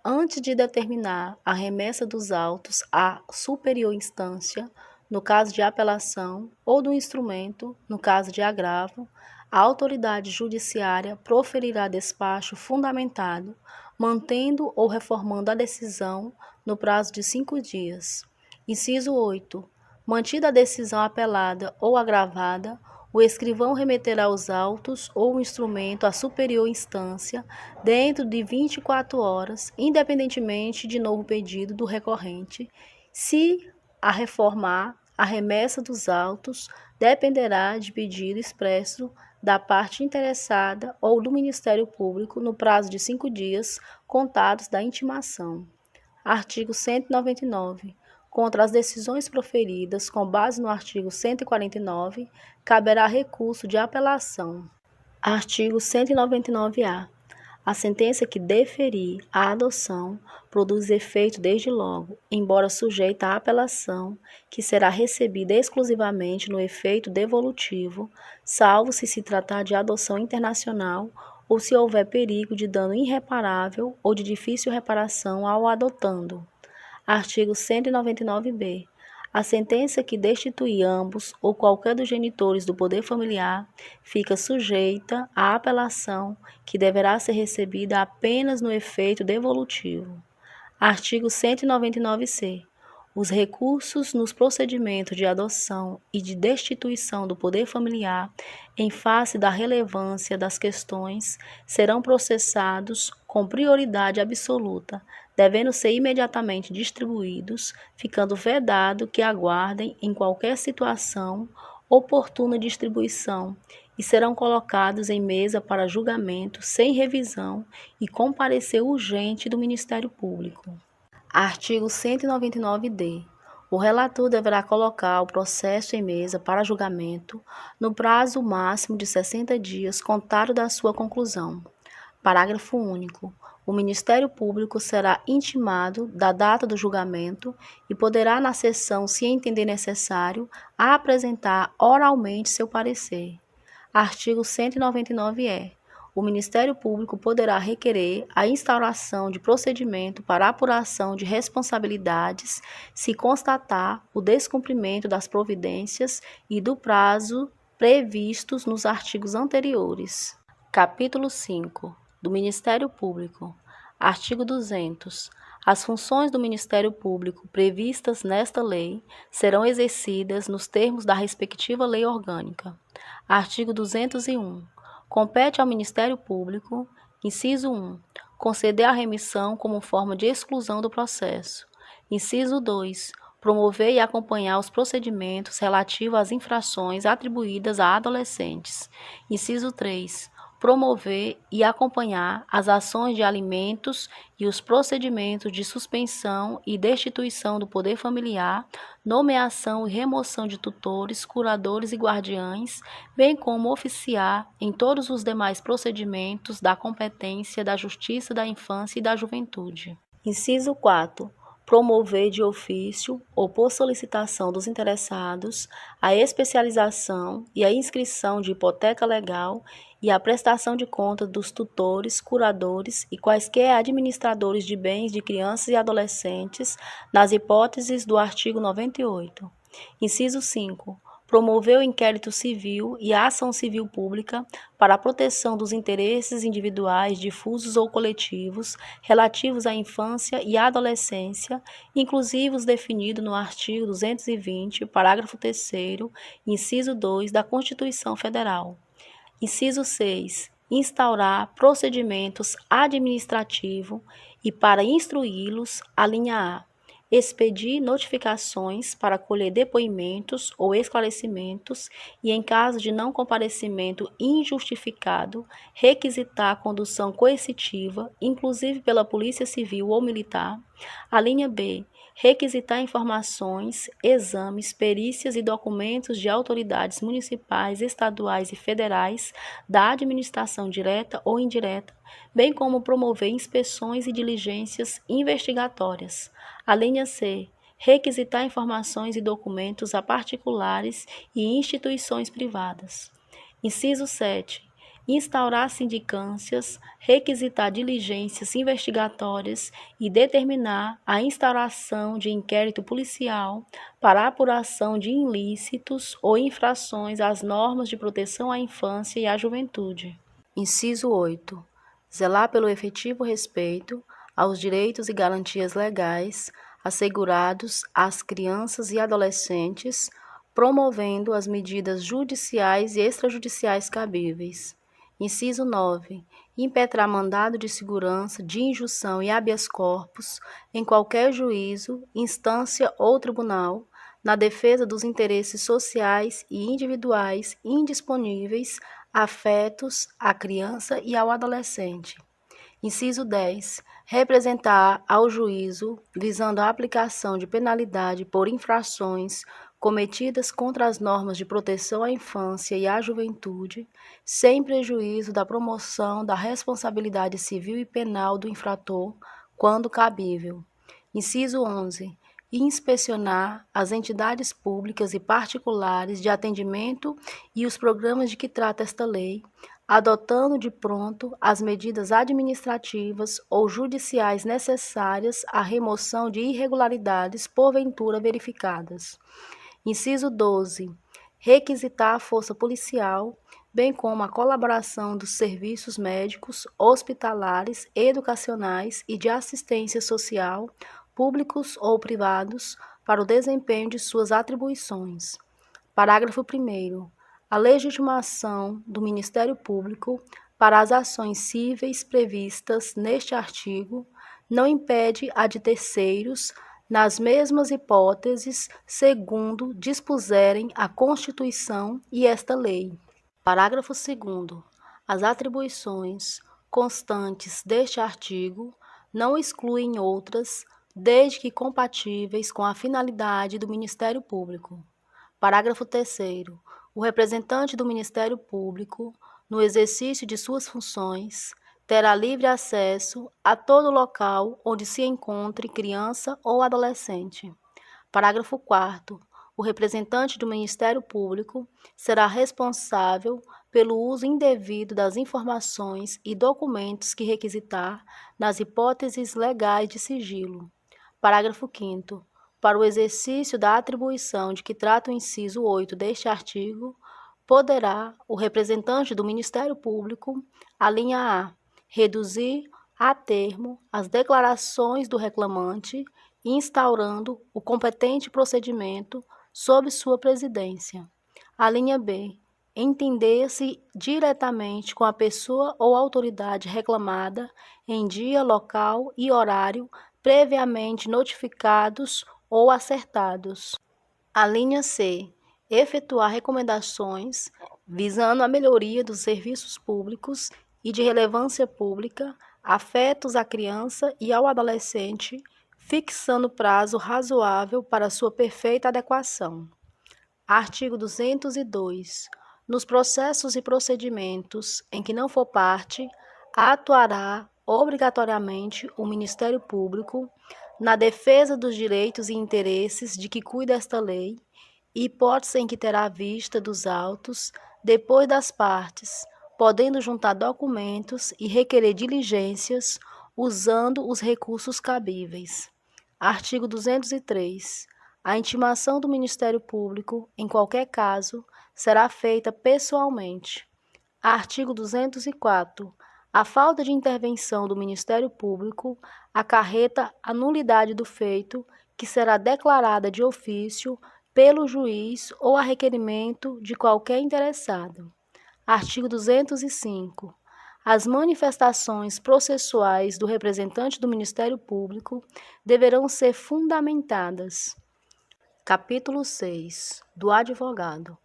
Antes de determinar a remessa dos autos à superior instância, no caso de apelação, ou do instrumento, no caso de agravo, a autoridade judiciária proferirá despacho fundamentado, mantendo ou reformando a decisão no prazo de 5 dias. Inciso 8. Mantida a decisão apelada ou agravada, o escrivão remeterá os autos ou o instrumento à superior instância dentro de 24 horas, independentemente de novo pedido do recorrente. Se a reformar, a remessa dos autos dependerá de pedido expresso da parte interessada ou do Ministério Público no prazo de 5 dias contados da intimação. Artigo 199. Contra as decisões proferidas com base no artigo 149, caberá recurso de apelação. Artigo 199-A. A sentença que deferir a adoção produz efeito desde logo, embora sujeita à apelação, que será recebida exclusivamente no efeito devolutivo, salvo se tratar de adoção internacional ou se houver perigo de dano irreparável ou de difícil reparação ao adotando. Artigo 199-B. A sentença que destituir ambos ou qualquer dos genitores do poder familiar fica sujeita à apelação, que deverá ser recebida apenas no efeito devolutivo. Artigo 199-C. Os recursos nos procedimentos de adoção e de destituição do poder familiar, em face da relevância das questões, serão processados com prioridade absoluta, devendo ser imediatamente distribuídos, ficando vedado que aguardem, em qualquer situação, oportuna distribuição, e serão colocados em mesa para julgamento sem revisão e com parecer urgente do Ministério Público. Artigo 199-D. O relator deverá colocar o processo em mesa para julgamento no prazo máximo de 60 dias contado da sua conclusão. Parágrafo único. O Ministério Público será intimado da data do julgamento e poderá, na sessão, se entender necessário, apresentar oralmente seu parecer. Artigo 199-E. O Ministério Público poderá requerer a instauração de procedimento para apuração de responsabilidades se constatar o descumprimento das providências e do prazo previstos nos artigos anteriores. Capítulo 5. Do Ministério Público. Artigo 200. As funções do Ministério Público previstas nesta lei serão exercidas nos termos da respectiva lei orgânica. Artigo 201. Compete ao Ministério Público, inciso 1, conceder a remissão como forma de exclusão do processo. Inciso 2, promover e acompanhar os procedimentos relativos às infrações atribuídas a adolescentes. Inciso 3, promover e acompanhar as ações de alimentos e os procedimentos de suspensão e destituição do poder familiar, nomeação e remoção de tutores, curadores e guardiães, bem como oficiar em todos os demais procedimentos da competência da Justiça da Infância e da Juventude. Inciso 4. Promover de ofício ou por solicitação dos interessados a especialização e a inscrição de hipoteca legal e a prestação de contas dos tutores, curadores e quaisquer administradores de bens de crianças e adolescentes, nas hipóteses do artigo 98. Inciso 5. Promover o inquérito civil e a ação civil pública para a proteção dos interesses individuais, difusos ou coletivos relativos à infância e à adolescência, inclusive os definidos no artigo 220, parágrafo 3º, inciso 2 da Constituição Federal. Inciso 6. Instaurar procedimentos administrativos e, para instruí-los, a linha A. Expedir notificações para colher depoimentos ou esclarecimentos e, em caso de não comparecimento injustificado, requisitar a condução coercitiva, inclusive pela Polícia Civil ou Militar. A linha B. Requisitar informações, exames, perícias e documentos de autoridades municipais, estaduais e federais, da administração direta ou indireta, bem como promover inspeções e diligências investigatórias. A linha C. Requisitar informações e documentos a particulares e instituições privadas. Inciso 7. instaurar sindicâncias, requisitar diligências investigatórias e determinar a instauração de inquérito policial para a apuração de ilícitos ou infrações às normas de proteção à infância e à juventude. Inciso 8. Zelar pelo efetivo respeito aos direitos e garantias legais assegurados às crianças e adolescentes, promovendo as medidas judiciais e extrajudiciais cabíveis. Inciso 9. Impetrar mandado de segurança, de injunção e habeas corpus em qualquer juízo, instância ou tribunal, na defesa dos interesses sociais e individuais indisponíveis afetos à criança e ao adolescente. Inciso 10. Representar ao juízo, visando a aplicação de penalidade por infrações cometidas contra as normas de proteção à infância e à juventude, sem prejuízo da promoção da responsabilidade civil e penal do infrator, quando cabível. Inciso 11. Inspecionar as entidades públicas e particulares de atendimento e os programas de que trata esta lei, adotando de pronto as medidas administrativas ou judiciais necessárias à remoção de irregularidades porventura verificadas. Inciso 12. Requisitar a força policial, bem como a colaboração dos serviços médicos, hospitalares, educacionais e de assistência social, públicos ou privados, para o desempenho de suas atribuições. Parágrafo 1º. A legitimação do Ministério Público para as ações cíveis previstas neste artigo não impede a de terceiros, nas mesmas hipóteses, segundo dispuserem a Constituição e esta lei. Parágrafo 2º. As atribuições constantes deste artigo não excluem outras, desde que compatíveis com a finalidade do Ministério Público. Parágrafo 3º. O representante do Ministério Público, no exercício de suas funções, terá livre acesso a todo local onde se encontre criança ou adolescente. Parágrafo 4º. O representante do Ministério Público será responsável pelo uso indevido das informações e documentos que requisitar nas hipóteses legais de sigilo. Parágrafo 5º. Para o exercício da atribuição de que trata o inciso 8 deste artigo, poderá o representante do Ministério Público, a linha A, reduzir a termo as declarações do reclamante, instaurando o competente procedimento sob sua presidência. A linha B, entender-se diretamente com a pessoa ou autoridade reclamada em dia, local e horário previamente notificados ou acertados. A linha C, efetuar recomendações visando a melhoria dos serviços públicos e de relevância pública afetos à criança e ao adolescente, fixando prazo razoável para sua perfeita adequação. Artigo 202. Nos processos e procedimentos em que não for parte, atuará obrigatoriamente o Ministério Público na defesa dos direitos e interesses de que cuida esta lei, hipótese em que terá vista dos autos, depois das partes, podendo juntar documentos e requerer diligências, usando os recursos cabíveis. Artigo 203. A intimação do Ministério Público, em qualquer caso, será feita pessoalmente. Artigo 204. A falta de intervenção do Ministério Público acarreta a nulidade do feito, que será declarada de ofício pelo juiz ou a requerimento de qualquer interessado. Artigo 205. As manifestações processuais do representante do Ministério Público deverão ser fundamentadas. Capítulo 6. Do advogado.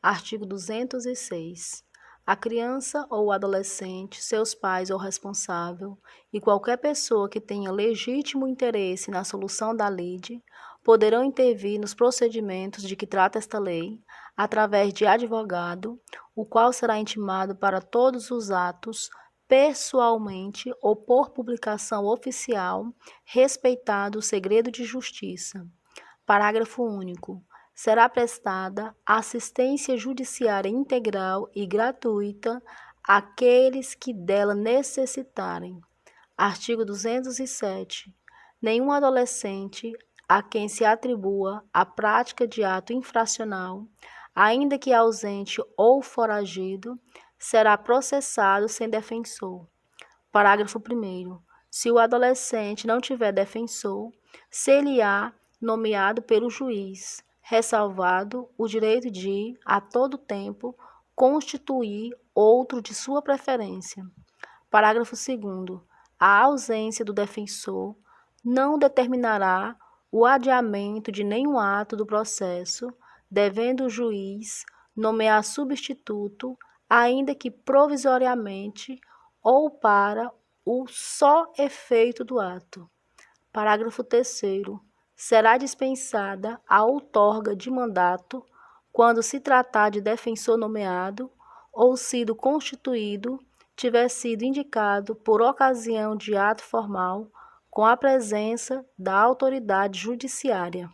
Artigo 206. A criança ou adolescente, seus pais ou responsável e qualquer pessoa que tenha legítimo interesse na solução da lide poderão intervir nos procedimentos de que trata esta lei através de advogado, o qual será intimado para todos os atos pessoalmente ou por publicação oficial, respeitado o segredo de justiça. Parágrafo único. Será prestada assistência judiciária integral e gratuita aqueles que dela necessitarem. Artigo 207. Nenhum adolescente a quem se atribua a prática de ato infracional, ainda que ausente ou foragido, será processado sem defensor. Parágrafo 1º. Se o adolescente não tiver defensor, ser-lhe-á nomeado pelo juiz, ressalvado o direito de, a todo tempo, constituir outro de sua preferência. Parágrafo 2º. A ausência do defensor não determinará o adiamento de nenhum ato do processo, devendo o juiz nomear substituto, ainda que provisoriamente ou para o só efeito do ato. Parágrafo 3º. Será dispensada a outorga de mandato quando se tratar de defensor nomeado ou sido constituído tiver sido indicado por ocasião de ato formal com a presença da autoridade judiciária.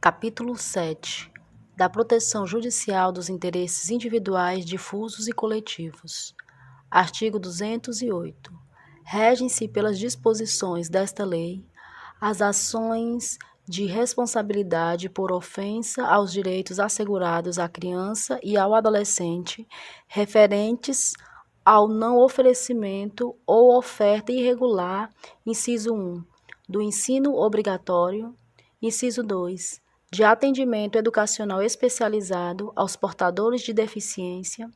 Capítulo 7. Da proteção judicial dos interesses individuais, difusos e coletivos. Artigo 208. Regem-se pelas disposições desta lei as ações de responsabilidade por ofensa aos direitos assegurados à criança e ao adolescente referentes ao não oferecimento ou oferta irregular, inciso 1, do ensino obrigatório, inciso 2, de atendimento educacional especializado aos portadores de deficiência,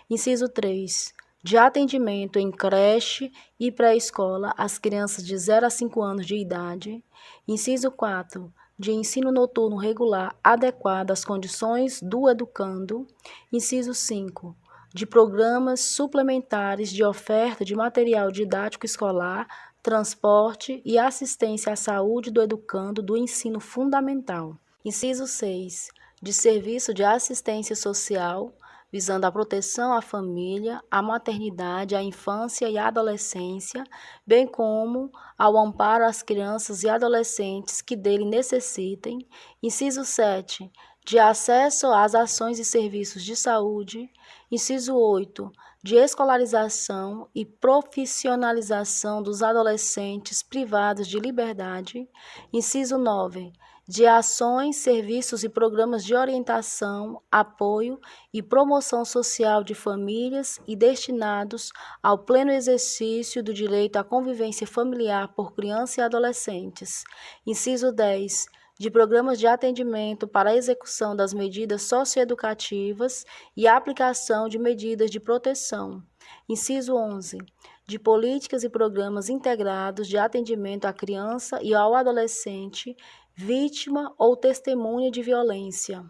inciso 3, de atendimento em creche e pré-escola às crianças de 0 a 5 anos de idade, inciso 4, de ensino noturno regular adequado às condições do educando, inciso 5, de programas suplementares de oferta de material didático escolar, transporte e assistência à saúde do educando do ensino fundamental. Inciso 6, de serviço de assistência social, visando a proteção à família, à maternidade, à infância e à adolescência, bem como ao amparo às crianças e adolescentes que dele necessitem. Inciso 7, de acesso às ações e serviços de saúde. Inciso 8, de escolarização e profissionalização dos adolescentes privados de liberdade. Inciso 9, de ações, serviços e programas de orientação, apoio e promoção social de famílias e destinados ao pleno exercício do direito à convivência familiar por crianças e adolescentes. Inciso 10, de programas de atendimento para a execução das medidas socioeducativas e a aplicação de medidas de proteção. Inciso 11, de políticas e programas integrados de atendimento à criança e ao adolescente, vítima ou testemunha de violência.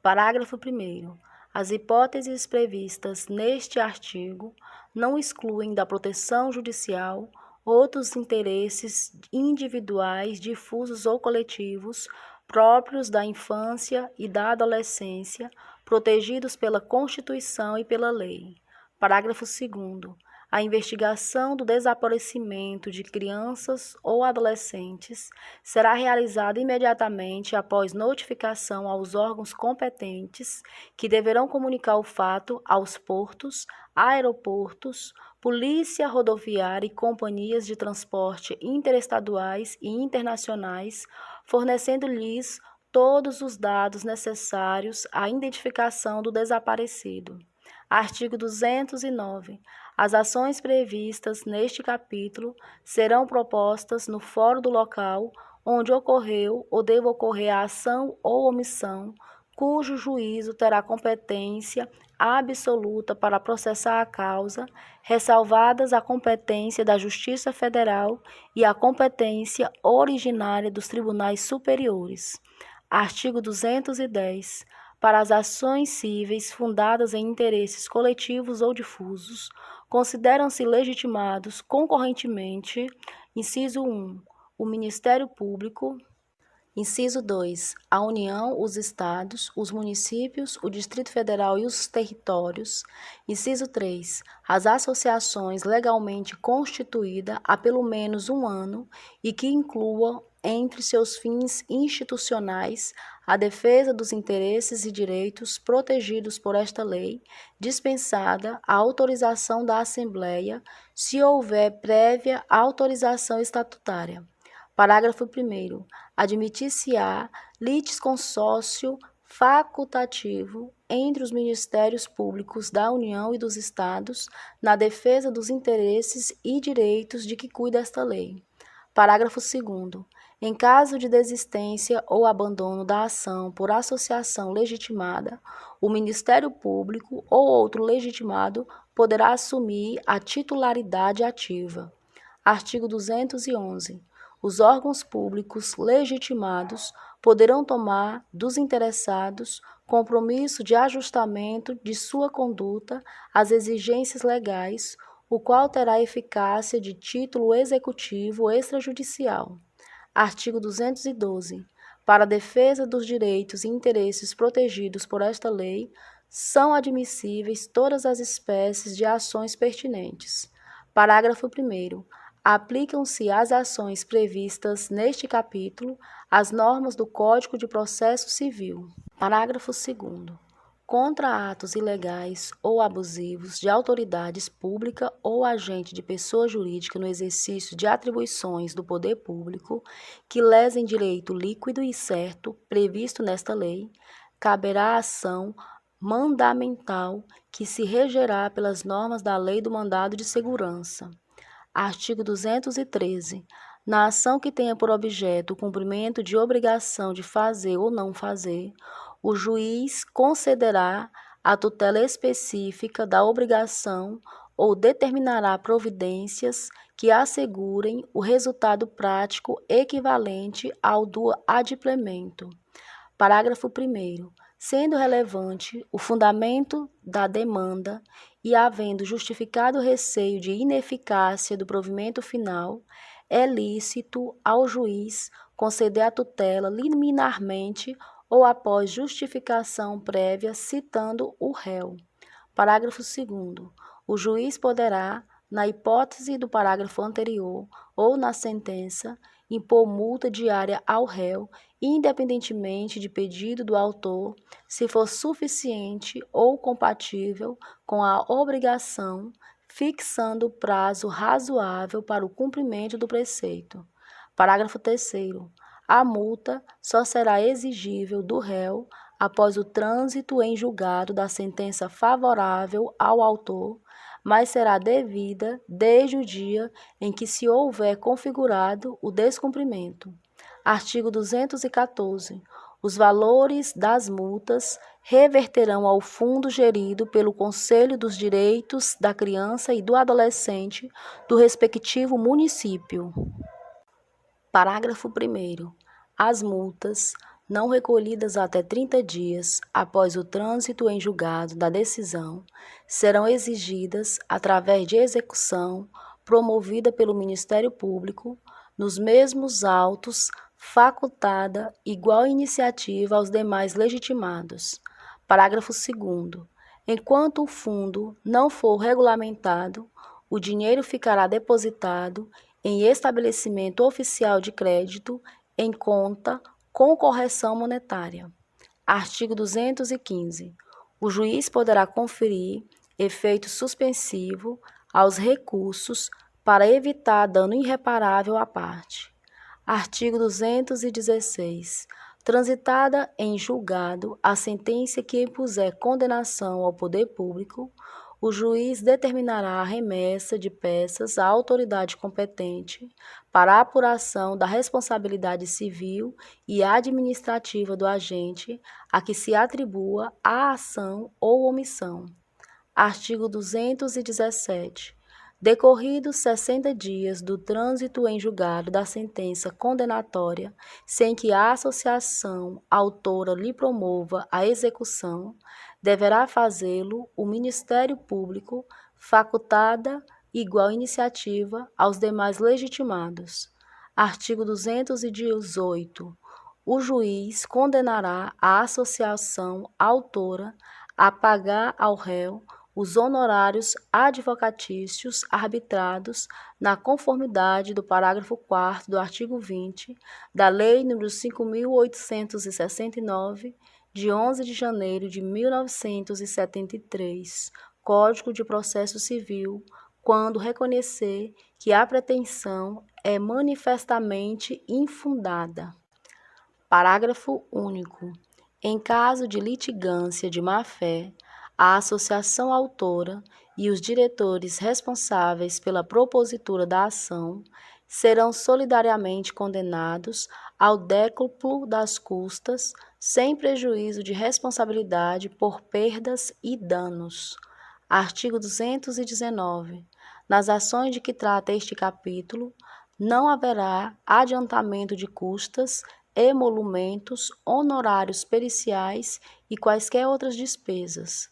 Parágrafo 1º. As hipóteses previstas neste artigo não excluem da proteção judicial outros interesses individuais, difusos ou coletivos, próprios da infância e da adolescência, protegidos pela Constituição e pela lei. Parágrafo 2º. A investigação do desaparecimento de crianças ou adolescentes será realizada imediatamente após notificação aos órgãos competentes, que deverão comunicar o fato aos portos, aeroportos, polícia rodoviária e companhias de transporte interestaduais e internacionais, fornecendo-lhes todos os dados necessários à identificação do desaparecido. Artigo 209. As ações previstas neste capítulo serão propostas no fórum do local onde ocorreu ou deva ocorrer a ação ou omissão, cujo juízo terá competência absoluta para processar a causa, ressalvadas a competência da Justiça Federal e a competência originária dos tribunais superiores. Artigo 210. Para as ações cíveis fundadas em interesses coletivos ou difusos, consideram-se legitimados concorrentemente, inciso 1, o Ministério Público, inciso 2, a União, os Estados, os municípios, o Distrito Federal e os territórios, inciso 3, as associações legalmente constituídas há pelo menos um ano e que incluam entre seus fins institucionais a defesa dos interesses e direitos protegidos por esta lei, dispensada a autorização da Assembleia, se houver prévia autorização estatutária. Parágrafo 1º. Admitir-se-á litisconsórcio facultativo entre os Ministérios Públicos da União e dos Estados na defesa dos interesses e direitos de que cuida esta lei. Parágrafo 2º. Em caso de desistência ou abandono da ação por associação legitimada, o Ministério Público ou outro legitimado poderá assumir a titularidade ativa. Artigo 211. Os órgãos públicos legitimados poderão tomar dos interessados compromisso de ajustamento de sua conduta às exigências legais, o qual terá eficácia de título executivo extrajudicial. Artigo 212. Para a defesa dos direitos e interesses protegidos por esta lei, são admissíveis todas as espécies de ações pertinentes. Parágrafo 1º. Aplicam-se às ações previstas neste capítulo as normas do Código de Processo Civil. Parágrafo 2º. Contra atos ilegais ou abusivos de autoridades pública ou agente de pessoa jurídica no exercício de atribuições do poder público que lesem direito líquido e certo previsto nesta lei, caberá ação mandamental que se regerá pelas normas da Lei do Mandado de Segurança. Artigo 213. Na ação que tenha por objeto o cumprimento de obrigação de fazer ou não fazer, o juiz concederá a tutela específica da obrigação ou determinará providências que assegurem o resultado prático equivalente ao do adimplemento. Parágrafo 1º. Sendo relevante o fundamento da demanda e havendo justificado receio de ineficácia do provimento final, é lícito ao juiz conceder a tutela liminarmente ou após justificação prévia citando o réu. Parágrafo 2º. O juiz poderá, na hipótese do parágrafo anterior ou na sentença, impor multa diária ao réu, independentemente de pedido do autor, se for suficiente ou compatível com a obrigação, fixando prazo razoável para o cumprimento do preceito. Parágrafo 3º. A multa só será exigível do réu após o trânsito em julgado da sentença favorável ao autor, mas será devida desde o dia em que se houver configurado o descumprimento. Artigo 214. Os valores das multas reverterão ao fundo gerido pelo Conselho dos Direitos da Criança e do Adolescente do respectivo município. Parágrafo 1º. As multas, não recolhidas até 30 dias após o trânsito em julgado da decisão, serão exigidas através de execução promovida pelo Ministério Público, nos mesmos autos, facultada igual iniciativa aos demais legitimados. Parágrafo 2º. Enquanto o fundo não for regulamentado, o dinheiro ficará depositado em estabelecimento oficial de crédito em conta com correção monetária. Artigo 215. O juiz poderá conferir efeito suspensivo aos recursos para evitar dano irreparável à parte. Artigo 216. Transitada em julgado a sentença que impuser condenação ao poder público, o juiz determinará a remessa de peças à autoridade competente para a apuração da responsabilidade civil e administrativa do agente a que se atribua a ação ou omissão. Artigo 217. Decorridos 60 dias do trânsito em julgado da sentença condenatória, sem que a associação autora lhe promova a execução, deverá fazê-lo o Ministério Público, facultada igual iniciativa aos demais legitimados. Artigo 218. O juiz condenará a associação autora a pagar ao réu os honorários advocatícios arbitrados na conformidade do parágrafo 4º do artigo 20 da Lei nº 5.869, de 11 de janeiro de 1973, Código de Processo Civil, quando reconhecer que a pretensão é manifestamente infundada. Parágrafo único. Em caso de litigância de má-fé, a associação autora e os diretores responsáveis pela propositura da ação serão solidariamente condenados ao décuplo das custas, sem prejuízo de responsabilidade por perdas e danos. Artigo 219. Nas ações de que trata este capítulo, não haverá adiantamento de custas, emolumentos, honorários periciais e quaisquer outras despesas.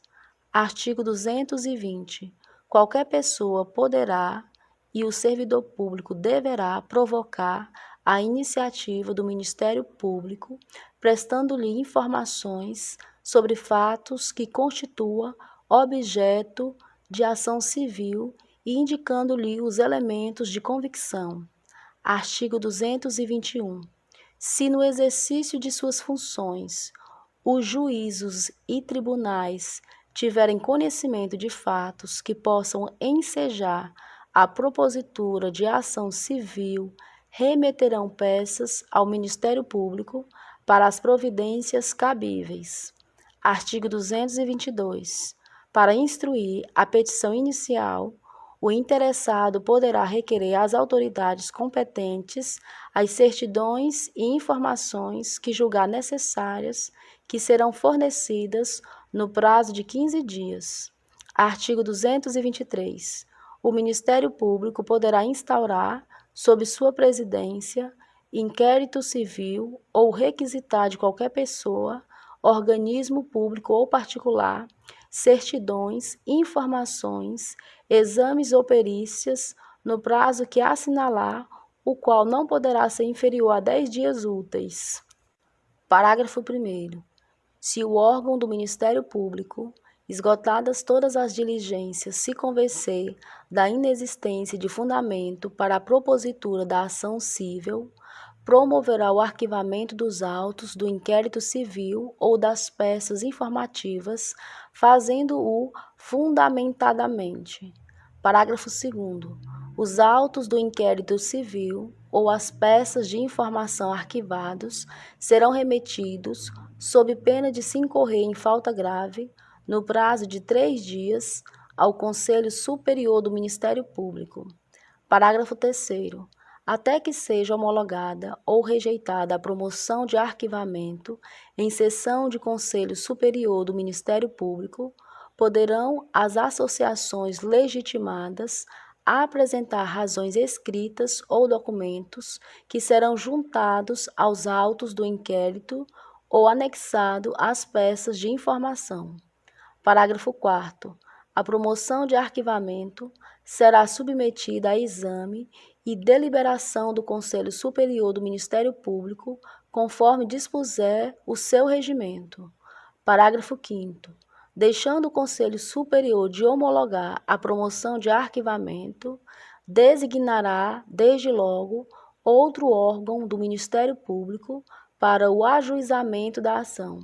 Artigo 220. Qualquer pessoa poderá e o servidor público deverá provocar a iniciativa do Ministério Público, prestando-lhe informações sobre fatos que constitua objeto de ação civil e indicando-lhe os elementos de convicção. Artigo 221. Se no exercício de suas funções os juízos e tribunais tiverem conhecimento de fatos que possam ensejar a propositura de ação civil, remeterão peças ao Ministério Público para as providências cabíveis. Artigo 222. Para instruir a petição inicial, o interessado poderá requerer às autoridades competentes as certidões e informações que julgar necessárias, que serão fornecidas no prazo de 15 dias. Artigo 223. O Ministério Público poderá instaurar, sob sua presidência, inquérito civil ou requisitar de qualquer pessoa, organismo público ou particular, certidões, informações, exames ou perícias, no prazo que assinalar, o qual não poderá ser inferior a 10 dias úteis. Parágrafo 1º. Se o órgão do Ministério Público, esgotadas todas as diligências, se convencer da inexistência de fundamento para a propositura da ação civil, promoverá o arquivamento dos autos do inquérito civil ou das peças informativas, fazendo-o fundamentadamente. Parágrafo 2º. Os autos do inquérito civil ou as peças de informação arquivados serão remetidos, sob pena de se incorrer em falta grave, no prazo de 3 dias, ao Conselho Superior do Ministério Público. Parágrafo 3º. Até que seja homologada ou rejeitada a promoção de arquivamento em sessão de Conselho Superior do Ministério Público, poderão as associações legitimadas apresentar razões escritas ou documentos que serão juntados aos autos do inquérito ou anexado às peças de informação. Parágrafo 4º. A promoção de arquivamento será submetida a exame e deliberação do Conselho Superior do Ministério Público, conforme dispuser o seu regimento. Parágrafo 5º. Deixando o Conselho Superior de homologar a promoção de arquivamento, designará, desde logo, outro órgão do Ministério Público para o ajuizamento da ação.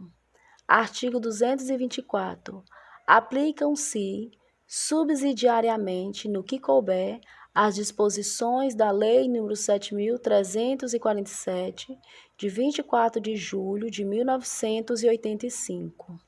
Artigo 224. Aplicam-se subsidiariamente, no que couber, as disposições da Lei nº 7.347, de 24 de julho de 1985.